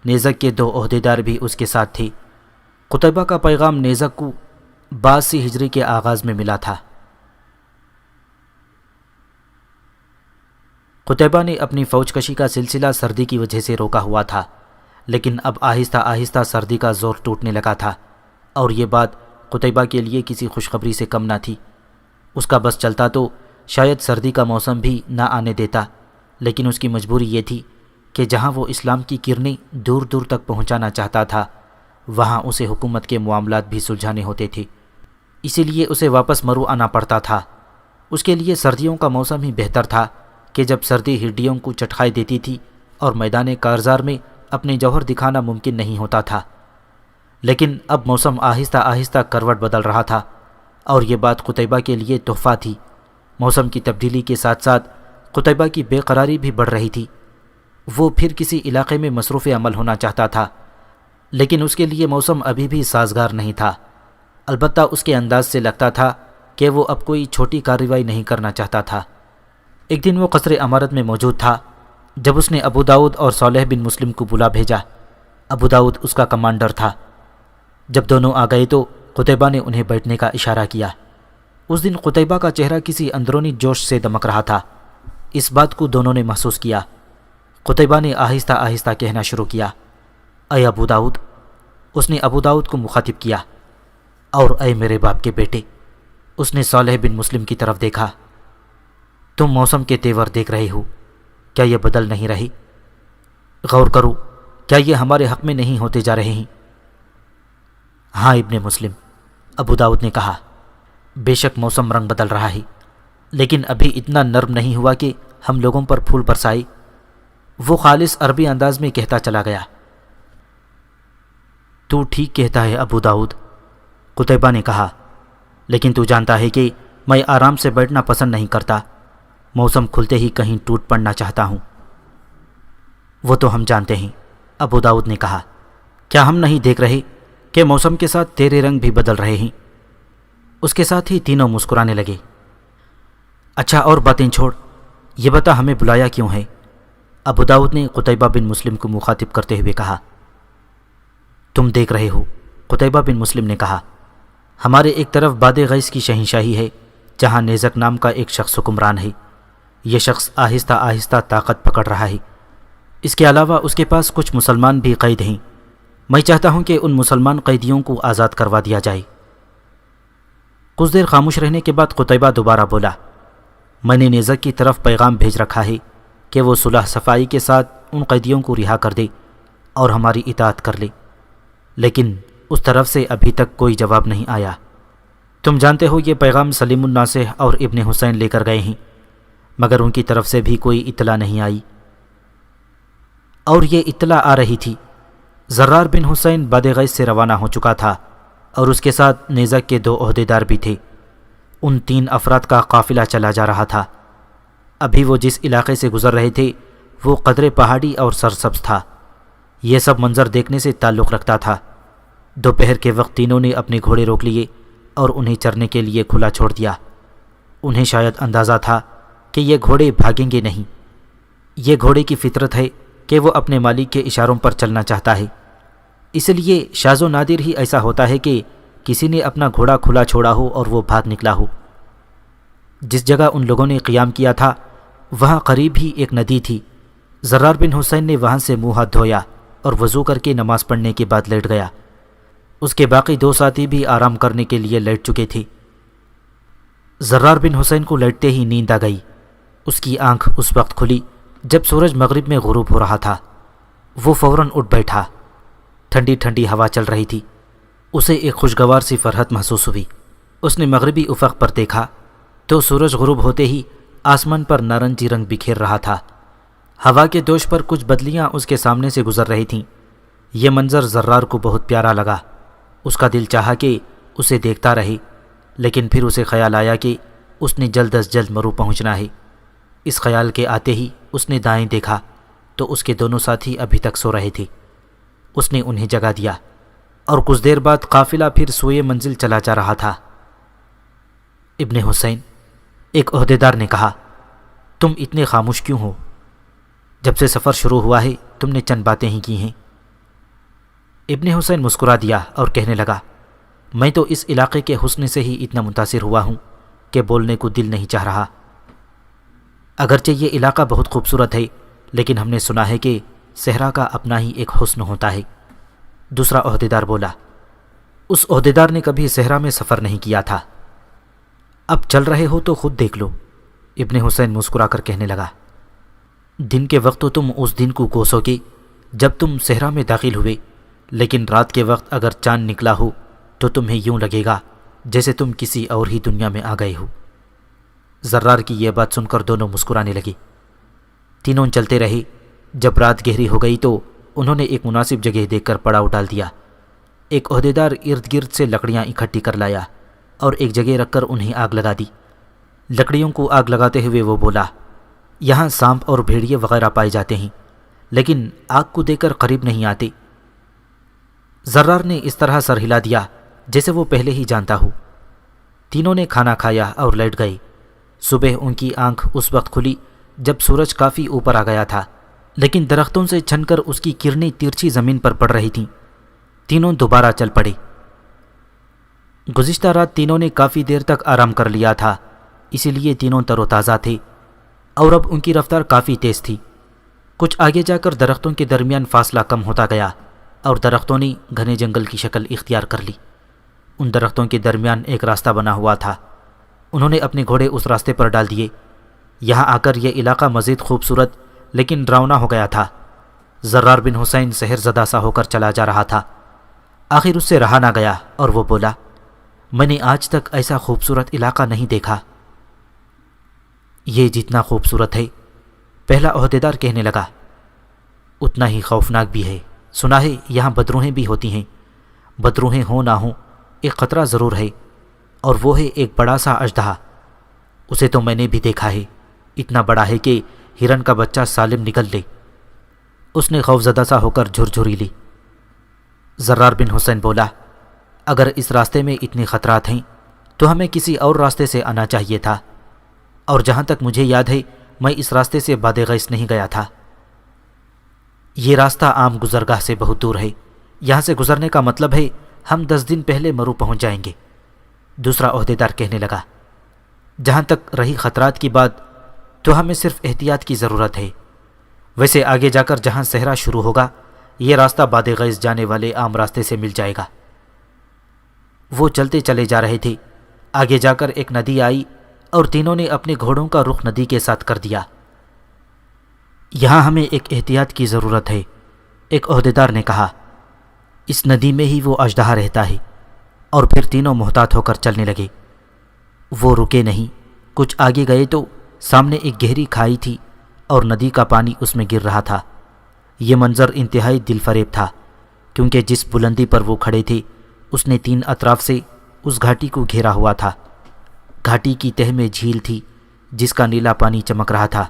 نیزک کے 2 عہدیدار بھی اس کے ساتھ تھے۔ قتیبہ کا پیغام نیزک کو 82 ہجری کے آغاز میں ملا تھا۔ قتیبہ نے اپنی فوج کشی کا سلسلہ سردی کی وجہ سے روکا ہوا تھا، لیکن اب آہستہ آہستہ سردی کا زور ٹوٹنے لگا تھا، اور یہ بات قتیبہ کے لیے کسی خوشخبری سے کم نہ تھی۔ اس کا بس چلتا تو شاید سردی کا موسم بھی نہ آنے دیتا، لیکن اس کی مجبوری یہ تھی کہ جہاں وہ اسلام کی کرنیں دور دور تک پہنچانا چاہتا تھا، وہاں اسے حکومت کے معاملات بھی سلجھانے ہوتے تھے۔ اسی لیے اسے واپس مرو آنا پڑتا تھا۔ اس کے لیے سردیوں کا موسم ہی بہتر تھا کہ جب سردی ہڈیوں کو چٹخائی دیتی تھی اور میدان کارزار میں اپنے جوہر دکھانا ممکن نہیں ہوتا تھا۔ لیکن اب موسم آہستہ آہستہ کروٹ بدل رہا تھا، اور یہ بات قتیبہ کے لیے تحفہ تھی۔ موسم کی تبدیلی کے ساتھ ساتھ قتیبہ کی بے قراری بھی بڑھ رہی تھی۔ وہ پھر کسی علاقے میں مصروف عمل ہونا چاہتا تھا، لیکن اس کے لیے موسم ابھی بھی سازگار نہیں تھا۔ البتہ اس کے انداز سے لگتا تھا کہ وہ اب کوئی چھوٹی کارروائی نہیں کرنا چاہتا تھا۔ ایک دن وہ قصر امارت میں موجود تھا جب اس نے ابو داؤد اور صالح بن مسلم کو بلا بھیجا۔ ابو داؤد اس کا کمانڈر تھا۔ جب دونوں آ گئے تو قتیبہ نے انہیں بیٹھنے کا اشارہ کیا۔ اس دن قتیبہ کا چہرہ کسی اندرونی جوش سے دمک رہا تھا۔ اس بات کو دونوں نے محسوس کیا۔ قتیبہ نے آہستہ آہستہ کہنا شروع کیا، اے ابو داؤد۔ اس نے ابو داؤد کو مخاطب کیا، اور اے میرے باپ کے بیٹے۔ اس نے صالح بن مسلم کی طرف دیکھا، تم موسم کے تیور دیکھ رہے ہو، کیا یہ بدل نہیں رہے؟ غور کرو، کیا یہ ہمارے حق میں نہیں ہوتے جا رہے ہیں؟ ہاں ابن مسلم، ابو داؤد نے کہا، بے شک موسم رنگ بدل رہا ہے، لیکن ابھی اتنا نرم نہیں ہوا کہ ہم لوگوں پر پھول برسائے۔ وہ خالص عربی انداز میں کہتا چلا گیا، تو ٹھیک کہتا ہے ابو داؤد، قتیبہ نے کہا، لیکن تو جانتا ہے کہ میں آرام سے بیٹھنا پسند نہیں کرتا، موسم کھلتے ہی کہیں ٹوٹ پڑنا چاہتا ہوں۔ وہ تو ہم جانتے ہیں، ابو داؤد نے کہا، کیا ہم نہیں دیکھ رہے کہ موسم کے ساتھ تیرے رنگ بھی بدل رہے ہیں؟ اس کے ساتھ ہی تینوں مسکرانے لگے۔ اچھا اور باتیں چھوڑ، یہ بتا ہمیں بلایا کیوں ہے؟ ابو داؤد نے قتیبہ بن مسلم کو مخاطب کرتے ہوئے کہا۔ تم دیکھ رہے ہو، قتیبہ بن مسلم نے کہا، ہمارے ایک طرف باد غیث کی شہنشاہی ہے، جہاں نیزک نام کا ایک شخص حکمران ہے۔ یہ شخص آہستہ آہستہ طاقت پکڑ رہا ہے۔ اس کے علاوہ اس کے پاس کچھ مسلمان بھی قید ہیں۔ میں چاہتا ہوں کہ ان مسلمان قیدیوں کو آزاد کروا دیا جائے۔ کچھ دیر خاموش رہنے کے بعد قتیبہ دوبارہ بولا، میں نے نیزک کی طرف پیغام بھیج رکھا ہے کہ وہ صلح صفائی کے ساتھ ان قیدیوں کو رہا کر دے اور ہماری اطاعت کر لے، لیکن اس طرف سے ابھی تک کوئی جواب نہیں آیا۔ تم جانتے ہو یہ پیغام سلیم الناصح اور ابن حسین لے کر گئے ہیں، مگر ان کی طرف سے بھی کوئی اطلاع نہیں آئی۔ اور یہ اطلاع آ رہی تھی، زرار بن حسین باد غیث سے روانہ ہو چکا تھا اور اس کے ساتھ نیزک کے 2 عہدیدار بھی تھے۔ ان 3 افراد کا قافلہ چلا جا رہا تھا۔ ابھی وہ جس علاقے سے گزر رہے تھے وہ قدرے پہاڑی اور سرسبز تھا۔ یہ سب منظر دیکھنے سے تعلق رکھتا تھا۔ دوپہر کے وقت تینوں نے اپنے گھوڑے روک لیے اور انہیں چرنے کے لیے کھلا چھوڑ دیا۔ انہیں شاید اندازہ تھا کہ یہ گھوڑے بھاگیں گے نہیں۔ یہ گھوڑے کی فطرت ہے کہ وہ اپنے مالک کے اشاروں پر چلنا چاہتا ہے، اس لیے شاذ و نادر ہی ایسا ہوتا ہے کہ کسی نے اپنا گھوڑا کھلا چھوڑا ہو اور وہ بھاگ نکلا ہو۔ جس جگہ ان لوگوں نے قیام کیا تھا وہاں قریب ہی ایک ندی تھی۔ زرار بن حسین نے وہاں سے منہ ہاتھ دھویا اور وضو کر کے نماز پڑھنے کے بعد لیٹ گیا۔ اس کے باقی 2 ساتھی بھی آرام کرنے کے لیے لیٹ چکے تھے۔ زرار بن حسین کو لیٹتے ہی نیند آ گئی۔ اس کی آنکھ اس وقت کھلی جب سورج مغرب میں غروب ہو رہا تھا۔ وہ فوراً اٹھ بیٹھا۔ ٹھنڈی ٹھنڈی ہوا چل رہی تھی۔ اسے ایک خوشگوار سی فرحت محسوس ہوئی۔ اس نے مغربی افق پر دیکھا تو سورج غروب ہوتے ہی آسمان پر نارنجی رنگ بکھیر رہا تھا۔ ہوا کے دوش پر کچھ بدلیاں اس کے سامنے سے گزر رہی تھیں۔ یہ منظر زرار کو بہت پیارا لگا۔ اس کا دل چاہا کہ اسے دیکھتا رہے، لیکن پھر اسے خیال آیا کہ اس نے جلد از جلد مرو پہنچنا ہے۔ اس خیال کے آتے ہی اس نے دائیں دیکھا تو اس کے دونوں ساتھی ابھی تک سو رہے تھے۔ اس نے انہیں جگا دیا اور کچھ دیر بعد قافلہ پھر سوئے منزل چلا جا رہا تھا۔ ابن حسین، ایک عہدیدار نے کہا، تم اتنے خاموش کیوں ہو؟ جب سے سفر شروع ہوا ہے تم نے چند باتیں ہی کی ہیں۔ ابن حسین مسکرا دیا اور کہنے لگا، میں تو اس علاقے کے حسن سے ہی اتنا متاثر ہوا ہوں کہ بولنے کو دل نہیں چاہ رہا۔ اگرچہ یہ علاقہ بہت خوبصورت ہے، لیکن ہم نے سنا ہے کہ صحرا کا اپنا ہی ایک حسن ہوتا ہے۔ دوسرا عہدیدار بولا، اس عہدیدار نے کبھی صحرا میں سفر نہیں کیا تھا۔ اب چل رہے ہو تو خود دیکھ لو۔ ابن حسین مسکرا کر کہنے لگا، دن کے وقت تو تم اس دن کو کوسو گے جب تم صحرا میں داخل ہوئے، لیکن رات کے وقت اگر چاند نکلا ہو تو تمہیں یوں لگے گا جیسے تم کسی اور ہی دنیا میں آ گئے ہو۔ زرار کی یہ بات سن کر دونوں مسکرانے لگے۔ تینوں چلتے رہے۔ جب رات گہری ہو گئی تو انہوں نے ایک مناسب جگہ دیکھ کر پڑاؤ ڈال دیا۔ ایک عہدیدار ارد گرد سے لکڑیاں اکٹھی کر لایا اور ایک جگہ رکھ کر انہیں آگ لگا دی۔ لکڑیوں کو آگ لگاتے ہوئے وہ بولا، یہاں سانپ اور بھیڑیے وغیرہ پائے جاتے ہیں، لیکن آگ کو دیکھ کر قریب نہیں آتے۔ زرار نے اس طرح سر ہلا دیا جیسے وہ پہلے ہی جانتا ہو۔ تینوں نے کھانا کھایا اور لیٹ گئے۔ صبح ان کی آنکھ اس وقت کھلی جب سورج کافی اوپر آ گیا تھا، لیکن درختوں سے چھن کر اس کی کرنیں ترچھی زمین پر پڑ رہی تھیں۔ تینوں دوبارہ چل پڑے۔ گزشتہ رات تینوں نے کافی دیر تک آرام کر لیا تھا، اسی لیے تینوں تر و تازہ تھے اور اب ان کی رفتار کافی تیز تھی۔ کچھ آگے جا کر درختوں کے درمیان فاصلہ کم ہوتا گیا اور درختوں نے گھنے جنگل کی شکل اختیار کر لی۔ ان درختوں کے درمیان ایک راستہ بنا ہوا تھا۔ انہوں نے اپنے گھوڑے اس راستے پر ڈال دیے۔ یہاں آ کر یہ علاقہ مزید خوبصورت لیکن ڈراؤنا ہو گیا تھا۔ زرار بن حسین سحر زدہ سا ہو کر چلا جا رہا تھا۔ آخر اس سے رہا نہ گیا اور وہ بولا، میں نے آج تک ایسا خوبصورت علاقہ نہیں دیکھا۔ یہ جتنا خوبصورت ہے، پہلا عہدیدار کہنے لگا، اتنا ہی خوفناک بھی ہے۔ سنا ہے یہاں بدروہیں بھی ہوتی ہیں۔ بدروہیں ہوں نہ ہوں، ایک خطرہ ضرور ہے، اور وہ ہے ایک بڑا سا اژدہا۔ اسے تو میں نے بھی دیکھا ہے، اتنا بڑا ہے کہ ہرن کا بچہ سالم نکل لے۔ اس نے خوفزدہ سا ہو کر جھرجھری لی۔ زرار بن حسین بولا، اگر اس راستے میں اتنے خطرات ہیں تو ہمیں کسی اور راستے سے آنا چاہیے تھا، اور جہاں تک مجھے یاد ہے میں اس راستے سے باد غیث نہیں گیا تھا۔ یہ راستہ عام گزرگاہ سے بہت دور ہے، یہاں سے گزرنے کا مطلب ہے ہم 10 دن پہلے مرو پہنچ جائیں گے۔ دوسرا عہدیدار کہنے لگا، جہاں تک رہی خطرات کی بات تو ہمیں صرف احتیاط کی ضرورت ہے۔ ویسے آگے جا کر جہاں صحرا شروع ہوگا یہ راستہ باد غیث جانے والے عام راستے سے مل جائے گا۔ وہ چلتے چلے جا رہے تھے۔ آگے جا کر ایک ندی آئی اور تینوں نے اپنے گھوڑوں کا رخ ندی کے ساتھ کر دیا۔ یہاں ہمیں ایک احتیاط کی ضرورت ہے، ایک عہدیدار نے کہا۔ اس ندی میں ہی وہ اژدہا رہتا ہے۔ اور پھر تینوں محتاط ہو کر چلنے لگے۔ وہ رکے نہیں، کچھ آگے گئے تو سامنے ایک گہری کھائی تھی اور ندی کا پانی اس میں گر رہا تھا۔ یہ منظر انتہائی دل فریب تھا، کیونکہ جس بلندی پر وہ کھڑے تھے اس نے 3 اطراف سے اس گھاٹی کو گھیرا ہوا تھا۔ گھاٹی کی تہہ میں جھیل تھی جس کا نیلا پانی چمک رہا تھا،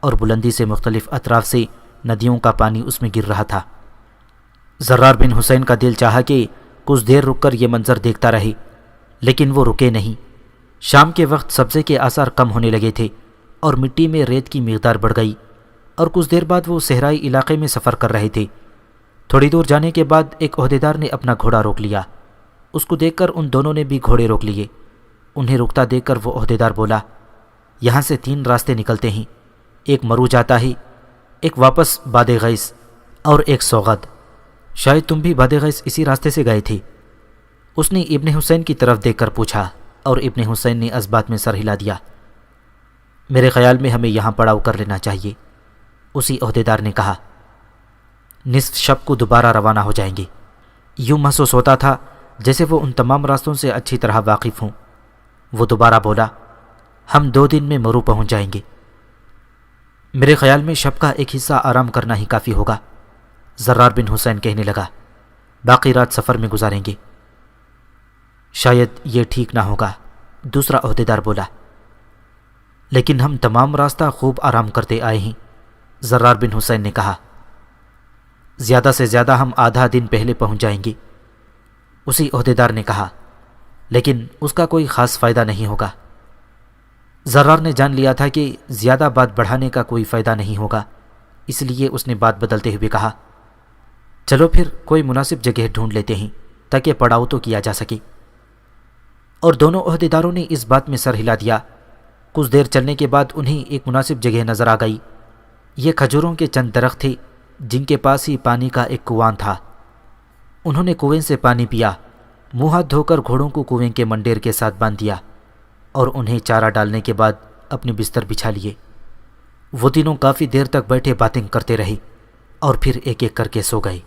اور بلندی سے مختلف اطراف سے ندیوں کا پانی اس میں گر رہا تھا۔ زرار بن حسین کا دل چاہا کہ کچھ دیر رک کر یہ منظر دیکھتا رہے، لیکن وہ رکے نہیں۔ شام کے وقت سبزے کے آثار کم ہونے لگے تھے اور مٹی میں ریت کی مقدار بڑھ گئی، اور کچھ دیر بعد وہ صحرائی علاقے میں سفر کر رہے تھے۔ تھوڑی دور جانے کے بعد ایک عہدیدار نے اپنا گھوڑا روک لیا۔ اس کو دیکھ کر ان دونوں نے بھی گھوڑے روک لیے۔ انہیں رکتا دیکھ کر وہ عہدیدار بولا، یہاں سے 3 راستے نکلتے ہیں، ایک مرو جاتا ہے، ایک واپس باد غیث، اور ایک سوغد۔ شاید تم بھی باد غیث اسی راستے سے گئے تھے۔ اس نے ابن حسین کی طرف دیکھ کر پوچھا، اور ابن حسین نے اس بات میں سر ہلا دیا۔ میرے خیال میں ہمیں یہاں پڑاؤ کر لینا چاہیے، اسی عہدیدار نے کہا۔ نصف شب کو دوبارہ روانہ ہو جائیں گے۔ یوں محسوس ہوتا تھا جیسے وہ ان تمام راستوں سے اچھی طرح واقف ہوں۔ وہ دوبارہ بولا، ہم 2 دن میں مرو پہنچ جائیں گے۔ میرے خیال میں شب کا ایک حصہ آرام کرنا ہی کافی ہوگا، زرار بن حسین کہنے لگا۔ باقی رات سفر میں گزاریں گے۔ شاید یہ ٹھیک نہ ہوگا، دوسرا عہدیدار بولا۔ لیکن ہم تمام راستہ خوب آرام کرتے آئے ہیں، زرار بن حسین نے کہا۔ زیادہ سے زیادہ ہم آدھا دن پہلے پہنچ جائیں گے، اسی عہدیدار نے کہا، لیکن اس کا کوئی خاص فائدہ نہیں ہوگا۔ زرار نے جان لیا تھا کہ زیادہ بات بڑھانے کا کوئی فائدہ نہیں ہوگا، اس لیے اس نے بات بدلتے ہوئے کہا، چلو پھر کوئی مناسب جگہ ڈھونڈ لیتے ہیں تاکہ پڑاؤ تو کیا جا سکے۔ اور دونوں عہدیداروں نے اس بات میں سر ہلا دیا۔ کچھ دیر چلنے کے بعد انہیں ایک مناسب جگہ نظر آ گئی۔ یہ کھجوروں کے چند درخت تھے جن کے پاس ہی پانی کا ایک کنواں تھا۔ انہوں نے کنویں سے پانی پیا، منہ ہاتھ دھو کر گھوڑوں کو کنویں کے منڈیر کے ساتھ باندھ دیا، اور انہیں چارہ ڈالنے کے بعد اپنے بستر بچھا لیے۔ وہ تینوں کافی دیر تک بیٹھے باتیں کرتے رہے اور پھر ایک ایک کر کے سو گئے۔